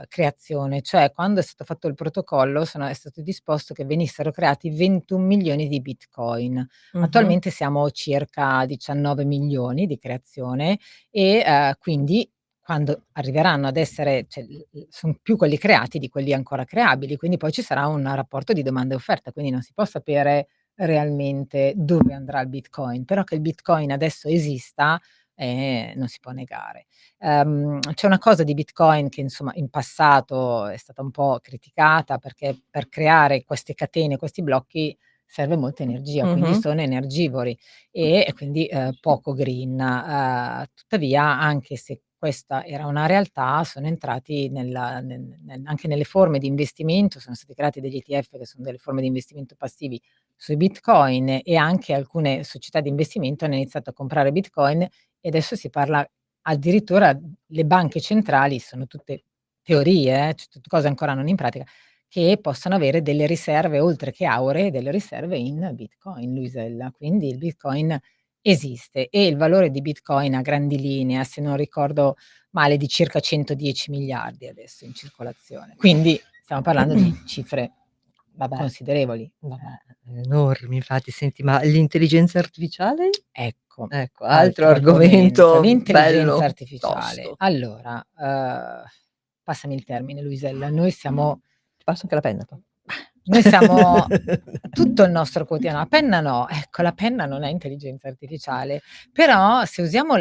creazione, cioè quando è stato fatto il protocollo è stato disposto che venissero creati 21.000.000 di Bitcoin. Mh-mh. Attualmente siamo circa 19.000.000 di creazione e quindi quando arriveranno ad essere, cioè son più quelli creati di quelli ancora creabili, quindi poi ci sarà un rapporto di domanda e offerta, quindi non si può sapere realmente dove andrà il Bitcoin, però che il Bitcoin adesso esista, non si può negare. C'è una cosa di Bitcoin che insomma in passato è stata un po' criticata, perché per creare queste catene, questi blocchi serve molta energia, quindi Mh-mh. sono energivori e quindi, poco green. Tuttavia, anche se questa era una realtà, sono entrati anche nelle forme di investimento, sono stati creati degli ETF che son delle forme di investimento passivi sui Bitcoin, e anche alcune società di investimento hanno iniziato a comprare Bitcoin, e adesso si parla addirittura, le banche centrali, sono tutte teorie, cioè tutte cose ancora non in pratica, che possano avere delle riserve, oltre che auree, delle riserve in Bitcoin, Luisella. Quindi il Bitcoin esiste e il valore di Bitcoin a grandi linee, se non ricordo male, di circa 110 miliardi adesso in circolazione. Quindi stiamo parlando di cifre Vabbè, considerevoli. vabbè, enormi infatti. Senti, ma l'intelligenza artificiale? Ecco, Ecco, altro altro argomento, argomento l'intelligenza bello artificiale. tosto. Allora, passami il termine Luisella, noi siamo Ti passo anche la penna poi. noi siamo tutto il nostro quotidiano la penna no, ecco la penna non è intelligenza artificiale, però se usiamo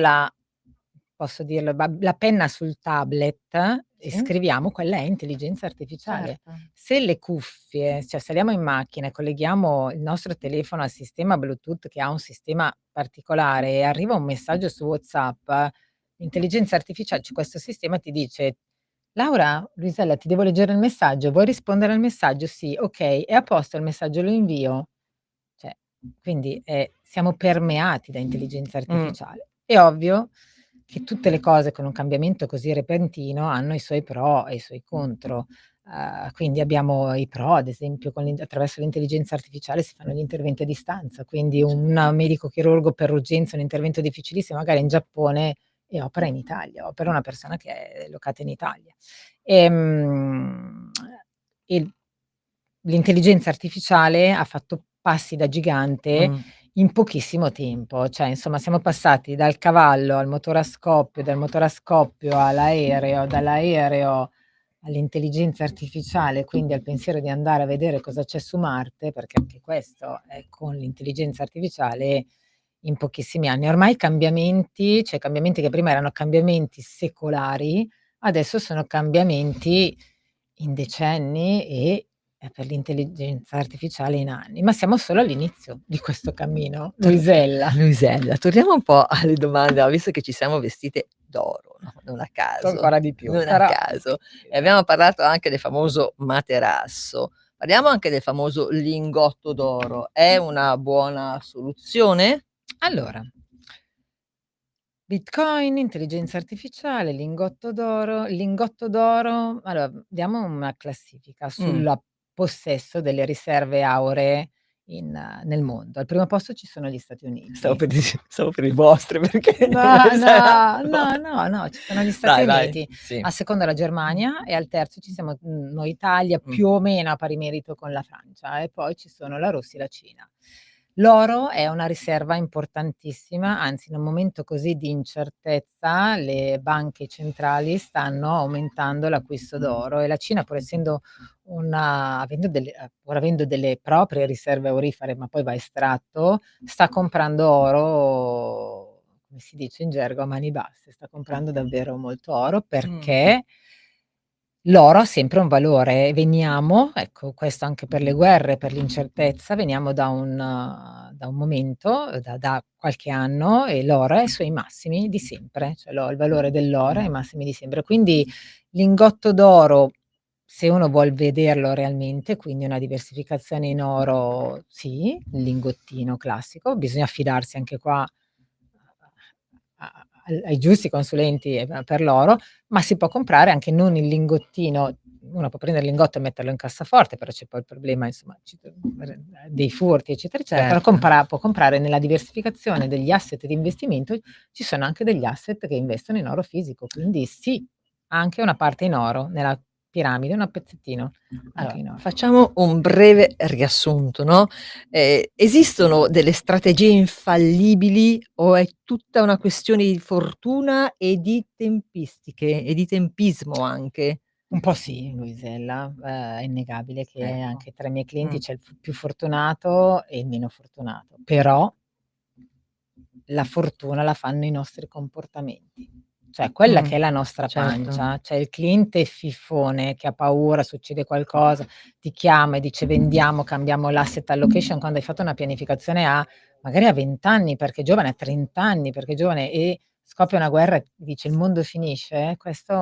posso dirlo, la penna sul tablet e Sì, scriviamo, quella è intelligenza artificiale. certo. Se le cuffie, cioè saliamo in macchina e colleghiamo il nostro telefono al sistema Bluetooth che ha un sistema particolare e arriva un messaggio su WhatsApp, l'intelligenza artificiale, cioè questo sistema ti dice: "Laura, Luisella ti devo leggere il messaggio, vuoi rispondere al messaggio? Sì, okay, è a posto il messaggio, lo invio?" Cioè, quindi, siamo permeati da intelligenza artificiale. È ovvio che tutte le cose con un cambiamento così repentino hanno i suoi pro e i suoi contro. Quindi abbiamo i pro, ad esempio attraverso l'intelligenza artificiale si fanno gli interventi a distanza, quindi un medico chirurgo per urgenza, un intervento difficilissimo magari in Giappone e opera in Italia, opera una persona che è locata in Italia. Ehm, il L'intelligenza artificiale ha fatto passi da gigante Mh. in pochissimo tempo, cioè insomma siamo passati dal cavallo al motore a scoppio, dal motore a scoppio all'aereo, dall'aereo all'intelligenza artificiale, quindi al pensiero di andare a vedere cosa c'è su Marte, perché anche questo è con l'intelligenza artificiale in pochissimi anni. Ormai cambiamenti che prima erano cambiamenti secolari, adesso sono cambiamenti in decenni e per l'intelligenza artificiale in anni, ma siamo solo all'inizio di questo cammino, Luisella. Luisella, torniamo un po' alle domande, no, visto che ci siamo vestite d'oro, no, non a Tu caso, ancora di più, non a però caso. E abbiamo parlato anche del famoso materasso. Parliamo anche del famoso lingotto d'oro. È una buona soluzione? allora, Bitcoin, intelligenza artificiale, lingotto d'oro. Il lingotto d'oro, allora diamo una classifica Mh. sul possesso delle riserve auree nel mondo. Al primo posto ci sono gli Stati Stavo Uniti. per stavo per il vostro perché No, no, no. no, no, no, ci sono gli Stati Dai, vai. Uniti, Sì. al secondo la Germania e al terzo ci siamo, noi Italia, Mh. più o meno a pari merito con la Francia, e poi ci sono la Russia e la Cina. L'oro è una riserva importantissima, anzi in un momento così di incertezza le banche centrali stanno aumentando l'acquisto d'oro e la Cina pur avendo delle proprie riserve aurifere, ma poi va estratto, sta comprando oro, come si dice in gergo, a mani basse, sta comprando davvero molto oro Mh. perché l'oro ha sempre un valore e veniamo, ecco questo anche per le guerre, per l'incertezza, veniamo da un momento, da qualche anno e l'oro è ai suoi massimi di sempre, cioè il valore dell'oro è ai massimi di sempre. Quindi lingotto d'oro, se uno vuol vederlo realmente, quindi una diversificazione in oro sì, il lingottino classico, bisogna affidarsi anche qua ai giusti consulenti, per l'oro, ma si può comprare anche non il lingottino, uno può prendere il lingotto e metterlo in cassaforte, però c'è poi il problema insomma dei furti eccetera, eccetera, però Certo. può comprare nella diversificazione degli asset di investimento, ci sono anche degli asset che investono in oro fisico, quindi sì, anche una parte in oro nella piramide, un pezzettino anche Allora, in oro. facciamo un breve riassunto, no, esistono delle strategie infallibili o è tutta una questione di fortuna e di tempistiche e di tempismo anche? Un po' sì, Luisella, è innegabile che Ecco. anche tra i miei clienti Mh. c'è il più fortunato e il meno fortunato, però la fortuna la fanno i nostri comportamenti. Cioè quella che è la nostra Certo. pancia, cioè il cliente fiffone che ha paura, succede qualcosa, ti chiama e dice: "Vendiamo, cambiamo l'asset allocation", quando hai fatto una pianificazione magari a 20 anni perché è giovane, a 30 anni perché è giovane e scoppia una guerra e dice: "Il mondo finisce", questo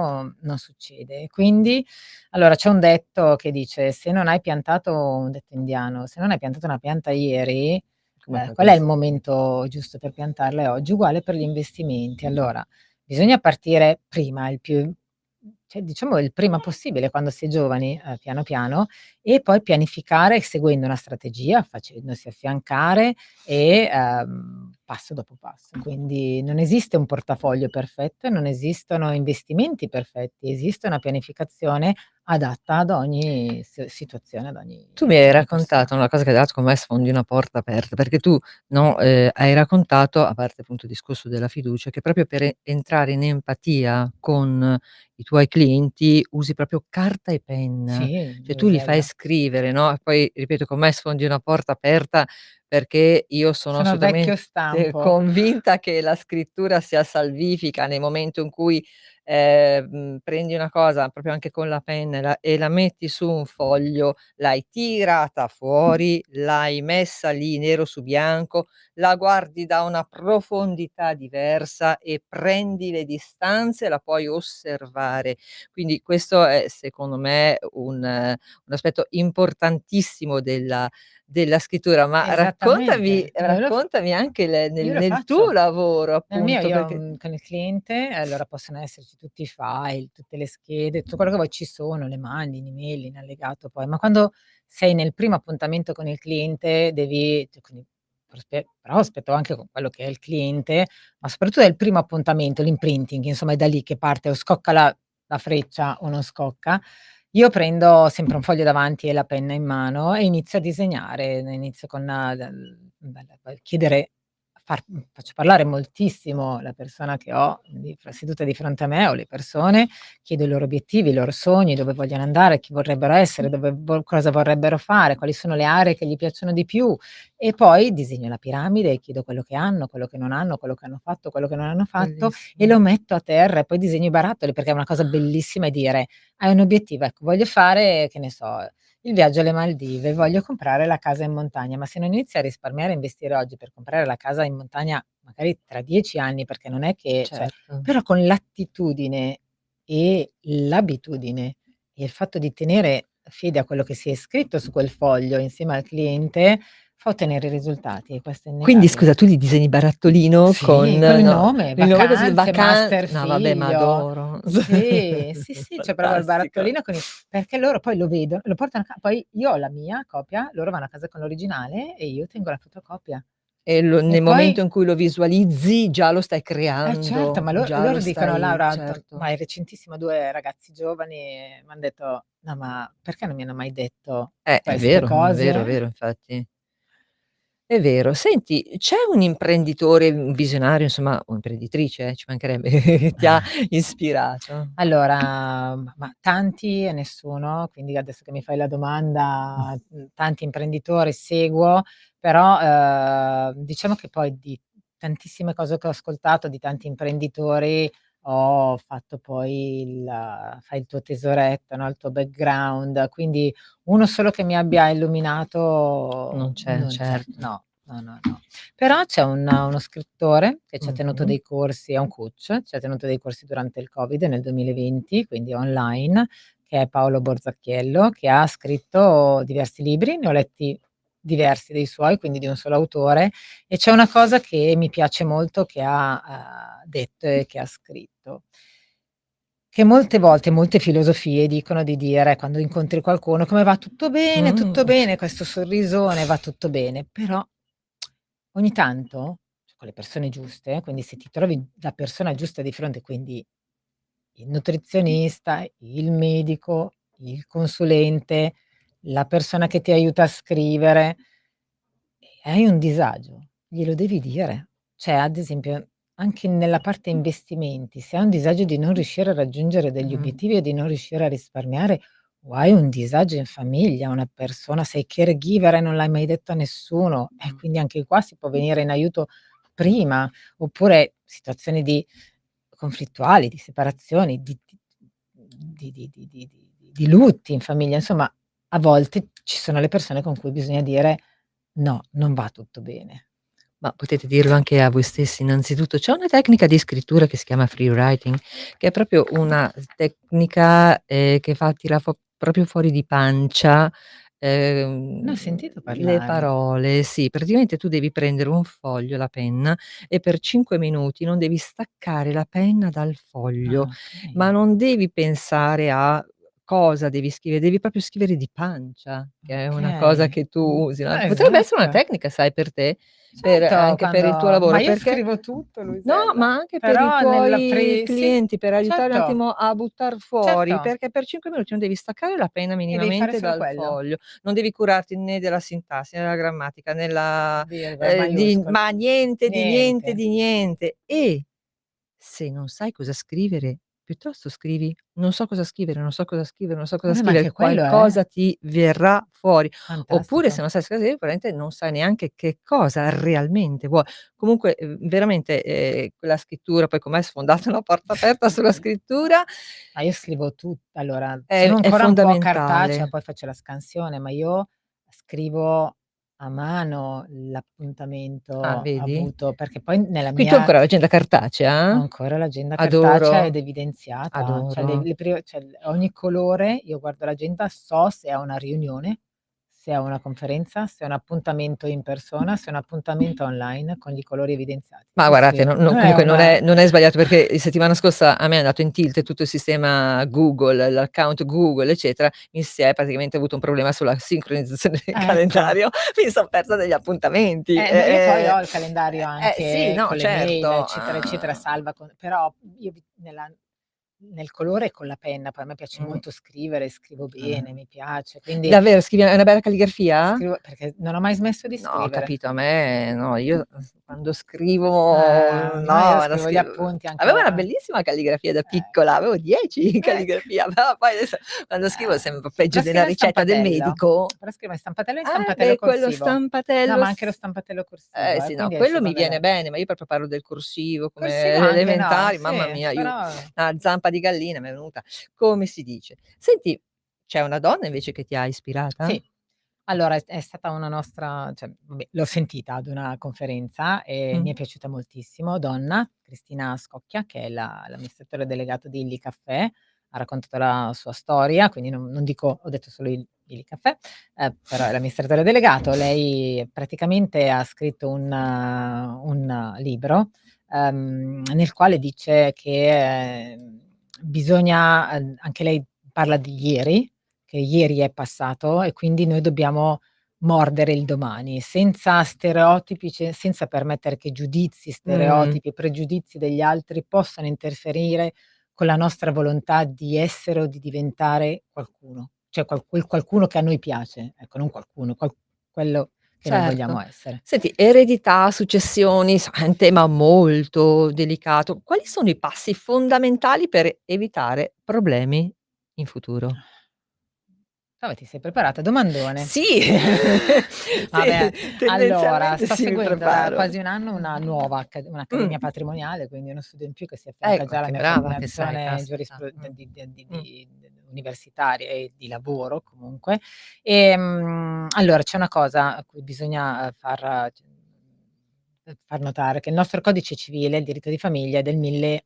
non succede. Quindi allora c'è un detto che dice: "Se non hai piantato", un detto indiano, "se non hai piantato una pianta ieri, Come fai qual è il adesso? momento giusto per piantarla? È oggi." Uguale per gli investimenti. Allora, bisogna partire prima, cioè diciamo il prima possibile quando si è giovani, piano piano, e poi pianificare seguendo una strategia, facendosi affiancare e, passo dopo passo. Quindi non esiste un portafoglio perfetto e non esistono investimenti perfetti, esiste una pianificazione adatta ad ogni situazione, ad ogni Tu mi hai persona. raccontato una cosa che tra l'altro con me sfondi una porta aperta, perché tu, no, hai raccontato, a parte appunto il discorso della fiducia, che proprio per entrare in empatia con i tuoi clienti usi proprio carta e penna, Sì, cioè tu li fai Luisella. scrivere, no, e poi ripeto con me sfondi una porta aperta perché io sono Sono vecchio assolutamente stampo. convinta che la scrittura sia salvifica nel momento in cui prendi una cosa proprio anche con la penna e la metti su un foglio, l'hai tirata fuori, l'hai messa lì nero su bianco, la guardi da una profondità diversa e prendi le distanze, la puoi osservare. Quindi questo è secondo me un aspetto importantissimo della scrittura, ma raccontami Esattamente. raccontami anche Io lo nel tuo faccio. lavoro Nel mio appunto, io, perché con il cliente, allora possono esserci tutti i file, tutte le schede, tutto quello che vuoi ci sono, le mandi in email, in allegato poi, ma quando sei nel primo appuntamento con il cliente devi cioè quindi prospetto anche con quello che è il cliente, ma soprattutto è il primo appuntamento, l'imprinting, insomma è da lì che parte o scocca la freccia o non scocca. Io prendo sempre un foglio davanti e la penna in mano e inizio a disegnare, inizio con chiedere faccio parlare moltissimo la persona che ho seduta di fronte a me o le persone, chiedo i loro obiettivi, i loro sogni, dove vogliono andare, chi vorrebbero essere, dove cosa vorrebbero fare, quali sono le aree che gli piacciono di più e poi disegno la piramide e chiedo quello che hanno, quello che non hanno, quello che hanno fatto, quello che non hanno fatto e bellissimo. lo metto a terra e poi disegno i barattoli, perché è una cosa bellissima è dire: "Hai un obiettivo, ecco voglio fare, che ne so, il viaggio alle Maldive, voglio comprare la casa in montagna", ma se non inizi a risparmiare e investire oggi per comprare la casa in montagna, magari tra 10 anni, perché non è che cioè Certo. però con l'attitudine e l'abitudine e il fatto di tenere fede a quello che si è scritto su quel foglio insieme al cliente, fa ottenere i risultati e questo è Quindi scusa, innegabile. tu li disegni barattolino con Sì, con no, il il nome così nome, master no vabbè, ma figlio. adoro. Sì, sì, sì, c'è proprio il Fantastico. barattolino con i perché loro poi lo vedono, lo portano a poi io ho la mia copia, loro vanno a casa con l'originale e io tengo la fotocopia. E E nel momento poi in cui lo visualizzi già lo stai eh certo, creando, ma già lo loro dicono: stai "Laura", ma certo. è recentissimo 2 ragazzi giovani m'han detto: "No, ma perché non mi hanno mai detto queste È vero, cose?" infatti. È vero. Senti, c'è un imprenditore, un visionario, insomma, o imprenditrice ci mancherebbe, che ti ha ispirato? Allora, ma tanti e nessuno, quindi adesso che mi fai la domanda, tanti imprenditori seguo, però, diciamo che poi di tantissime cose che ho ascoltato, di tanti imprenditori, ho fatto poi fai il tuo tesoretto, no, il tuo background, quindi uno solo che mi abbia illuminato Non c'è, non c'è, certo. no, no, no, no. Però c'è uno scrittore che ci ha tenuto Mh-mh. dei corsi, è un coach, ci ha tenuto dei corsi durante il Covid nel 2020, quindi online, che è Paolo Borzacchiello, che ha scritto diversi libri, ne ho letti diversi dei suoi, quindi di un solo autore, e c'è una cosa che mi piace molto che ha, detto e che ha scritto, che molte volte, molte filosofie dicono di dire quando incontri qualcuno: "Come va? Tutto bene", questo sorrisone, va tutto bene, però ogni tanto, cioè con le persone giuste, quindi se ti trovi la persona giusta di fronte, quindi il nutrizionista, il medico, il consulente, la persona che ti aiuta a scrivere, e hai un disagio, glielo devi dire. Cioè, ad esempio, anche nella parte investimenti, se hai un disagio di non riuscire a raggiungere degli Mh. obiettivi e di non riuscire a risparmiare, o hai un disagio in famiglia, una persona sei caregiver e non l'hai mai detto a nessuno, e quindi anche qua si può venire in aiuto prima, oppure situazioni di conflittuali, di separazioni, di lutti in famiglia, insomma, a volte ci sono le persone con cui bisogna dire: "No, non va tutto bene". Ma potete dirlo anche a voi stessi innanzitutto. C'è una tecnica di scrittura che si chiama free writing, che è proprio una tecnica, che fa tira proprio fuori di pancia, Ne ho sentito le parlare. parole. Sì, praticamente tu devi prendere un foglio, la penna e per 5 minuti non devi staccare la penna dal foglio, Ah, ma okay. non devi pensare a cosa devi scrivere, devi proprio scrivere di pancia, che è una cosa Okay. che tu usi, no, Ah, potrebbe essere una esatto. tecnica, sai, per te, Certo, anche per il tuo quando lavoro, ma io perché scrivo tutto, no, Luisella, ma anche per i però nella tuoi sì, clienti, per aiutare un certo, attimo a buttar fuori, certo, perché per 5 minuti non devi staccare la penna e devi fare minimamente solo dal quello. foglio, non devi curarti né della sintassi, né della grammatica, nella Virgole, di maiuscole, ma niente, di niente, niente. di niente. E se non sai cosa scrivere, piuttosto scrivi: "Non so cosa scrivere, non so cosa scrivere, non so cosa Vabbè, ma scrivere", anche quello è qualcosa ti verrà fuori. Oppure se fantastico. non sai scrivere, probabilmente non sai neanche che cosa realmente vuoi. Comunque, veramente, quella scrittura, poi con me hai sfondato una porta aperta sulla scrittura, Ma io scrivo allora, è sono è ancora un po' cartacea, fondamentale. poi faccio la scansione, ma io scrivo a mano Ah, l'appuntamento vedi? avuto, perché poi nella Quindi tu mia ancora l'agenda ho cartacea? ancora l'agenda cartacea ed Adoro, evidenziata, cioè adoro. cioè ogni colore io guardo l'agenda, so se è una riunione, se è una conferenza, se è un appuntamento in persona, se è un appuntamento online con i colori evidenziati. Ma Questo guardate, io non è comunque una non è sbagliato, perché settimana scorsa a me è andato in tilt tutto il sistema Google, l'account Google, eccetera, mi si è praticamente avuto un problema sulla sincronizzazione del ecco. calendario, mi son persa degli appuntamenti. No, io poi ho il calendario Sì, anche no, con le mail, certo. eccetera, eccetera, salva con però io nel colore e con la penna, poi a me piace Mh. molto scrivere, scrivo bene, mi piace, quindi Davvero scrivi una bella calligrafia? scrivo perché non ho mai smesso di No, ho scrivere. capito, a me no, io quando scrivo No, io no, la scrivo gli scrivo appunti anche avevo una a bellissima calligrafia da piccola, avevo 10 in ecco. calligrafia, però poi adesso quando scrivo sembro peggio Però della scrivo in ricetta del stampatello, medico. però scrivo in stampatello e in stampatello Beh, quello corsivo. No, stampatello ma anche lo stampatello eh corsivo, sì, no, quindi quello adesso mi vabbè viene le bene, ma io proprio parlo del corsivo corsivo come le anche no, elementari, mamma sì, mia, io però una zampa di gallina m'è venuta, come si dice. Senti, c'è una donna invece che ti ha ispirata? sì. Allora è stata una nostra cioè, vabbè, l'ho sentita ad una conferenza e Mh. mi è piaciuta moltissimo, donna, Cristina Scocchia, che è l'amministratore delegato di Illy Caffè, ha raccontato la sua storia, quindi non dico ho detto solo Illy Caffè, però è l'amministratore delegato. Lei praticamente ha scritto un libro, nel quale dice che, bisogna anche lei parla di ieri, che ieri è passato e quindi noi dobbiamo mordere il domani, senza stereotipi, senza permettere che giudizi, Mh. stereotipi, pregiudizi degli altri possano interferire con la nostra volontà di essere o di diventare qualcuno, cioè quel qualcuno che a noi piace, ecco, non qualcuno, quello che noi Certo. vogliamo essere. Senti, eredità, successioni, è un tema molto delicato. Quali sono i passi fondamentali per evitare problemi in futuro? Vabbè, ti sei preparata? Domandone. Sì, Vabbè, sì, allora tendenzialmente sto sì, mi seguendo da preparo. quasi un anno una nuova Mh. un'accademia patrimoniale, quindi uno studio in più che si affianca Ecco, già alla che mia brava che sei, formazione caspita. Mh. universitaria e di lavoro comunque. Allora c'è una cosa a cui bisogna, far notare, che il nostro codice civile, il diritto di famiglia è del E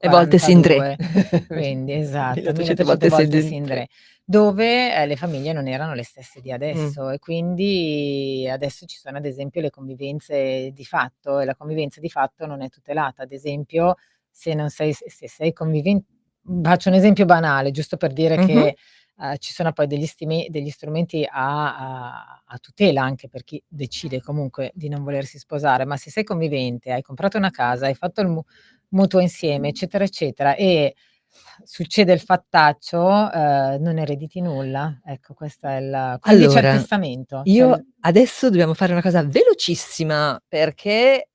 volte Sindré. 1842, quindi esatto, 1800 1800 volte volte Sindré. Sindré, dove, le famiglie non erano le stesse di Mh. adesso e quindi adesso ci sono ad esempio le convivenze di fatto e la convivenza di fatto non è tutelata. Ad esempio se non sei se sei faccio un esempio banale, giusto per dire Mh-mh. che, ci sono poi degli strumenti a tutela anche per chi decide comunque di non volersi sposare, ma se sei convivente, hai comprato una casa, hai fatto il mutuo insieme, eccetera, eccetera, e succede il fattaccio, non erediti nulla. Ecco, questa è come dice il Allora, testamento, cioè io adesso dobbiamo fare una cosa velocissima perché,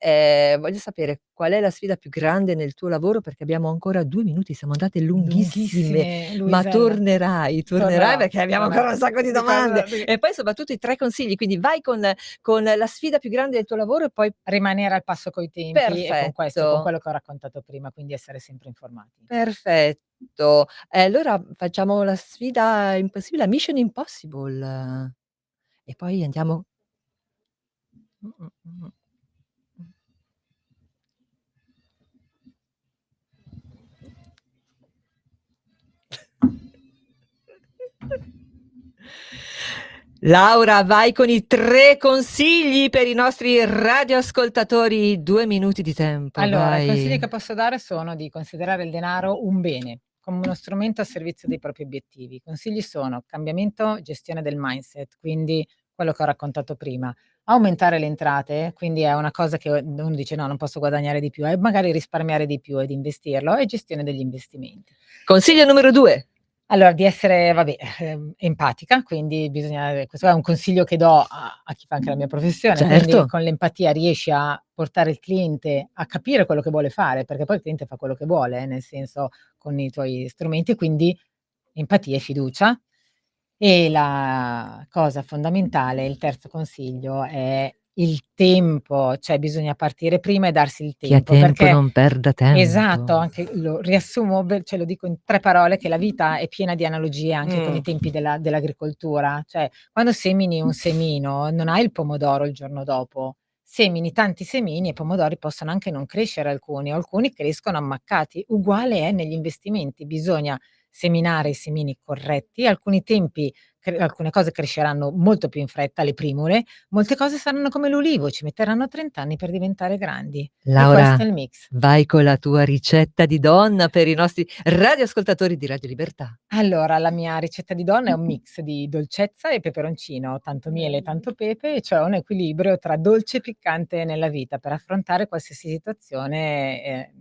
voglio sapere qual è la sfida più grande nel tuo lavoro, perché abbiamo ancora 2 minuti, siamo andate lunghissime, lunghissime, ma Luisella. tornerai Tornerò, perché abbiamo ancora tornerò. un sacco di Di domande cosa di e poi soprattutto i 3 consigli, quindi vai con la sfida più grande del tuo lavoro e poi Rimanere al passo coi tempi e con questo, con perfetto, quello che ho raccontato prima, quindi essere sempre informati. perfetto. E allora facciamo la sfida impossibile, la Mission Impossible e poi andiamo mh. Laura, vai con i 3 consigli per i nostri radioascoltatori. 2 minuti di tempo, Allora, i consigli vai. che posso dare sono di considerare il denaro un bene, come uno strumento a servizio dei propri obiettivi. I consigli sono cambiamento, gestione del mindset, quindi quello che ho raccontato prima. Aumentare le entrate, quindi è una cosa che uno dice: "No, non posso guadagnare di più", e magari risparmiare di più ed investirlo, e gestione degli investimenti. Consiglio numero 2. Allora, di essere, empatica, quindi questo è un consiglio che do a chi fa anche la mia professione, quindi Certo. con l'empatia riesci a portare il cliente a capire quello che vuole fare, perché poi il cliente fa quello che vuole, nel senso, con i tuoi strumenti, quindi empatia e fiducia. E la cosa fondamentale, il terzo consiglio, è il tempo, cioè bisogna partire prima e darsi il Chi ha tempo, tempo perché non perda esatto, tempo. anche lo riassumo, cioè lo dico in 3 parole, che la vita è piena di analogie anche con i tempi dell'agricoltura. Cioè, quando semini un semino, non hai il pomodoro il giorno dopo. Semini tanti semini e i pomodori possono anche non crescere alcuni, o alcuni crescono ammaccati. Uguale è negli investimenti, bisogna seminare i semini corretti, alcune cose cresceranno molto più in fretta, le primule, molte cose saranno come l'ulivo, ci metteranno 30 anni per diventare grandi. E Laura, questo è il mix. vai con la tua ricetta di donna per i nostri radioascoltatori di Radio Libertà. Allora, la mia ricetta di donna è un mix di dolcezza e peperoncino, tanto miele e tanto pepe, cioè un equilibrio tra dolce e piccante nella vita per affrontare qualsiasi situazione,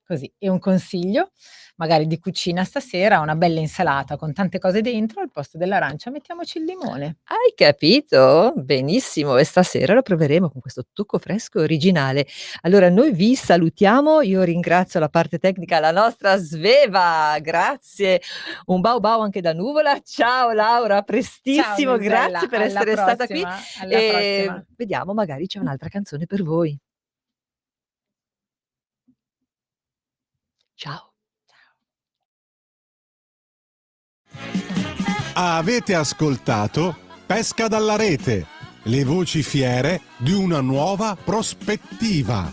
così. E un consiglio, magari di cucina stasera: una bella insalata con tante cose dentro, al posto dell'arancia mettiamoci il limone. Hai capito? Benissimo, e stasera lo proveremo con questo tocco fresco e originale. Allora noi vi salutiamo, io ringrazio la parte tecnica, la nostra Sveva, grazie. Un bau bau anche da Nuvola. Ciao Laura, a Ciao prestissimo, Luisella, grazie per alla essere stata qui prossima, alla e prossima. vediamo, magari c'è un'altra canzone per voi. Ciao. Avete ascoltato Pesca dalla rete, le voci fiere di una nuova prospettiva.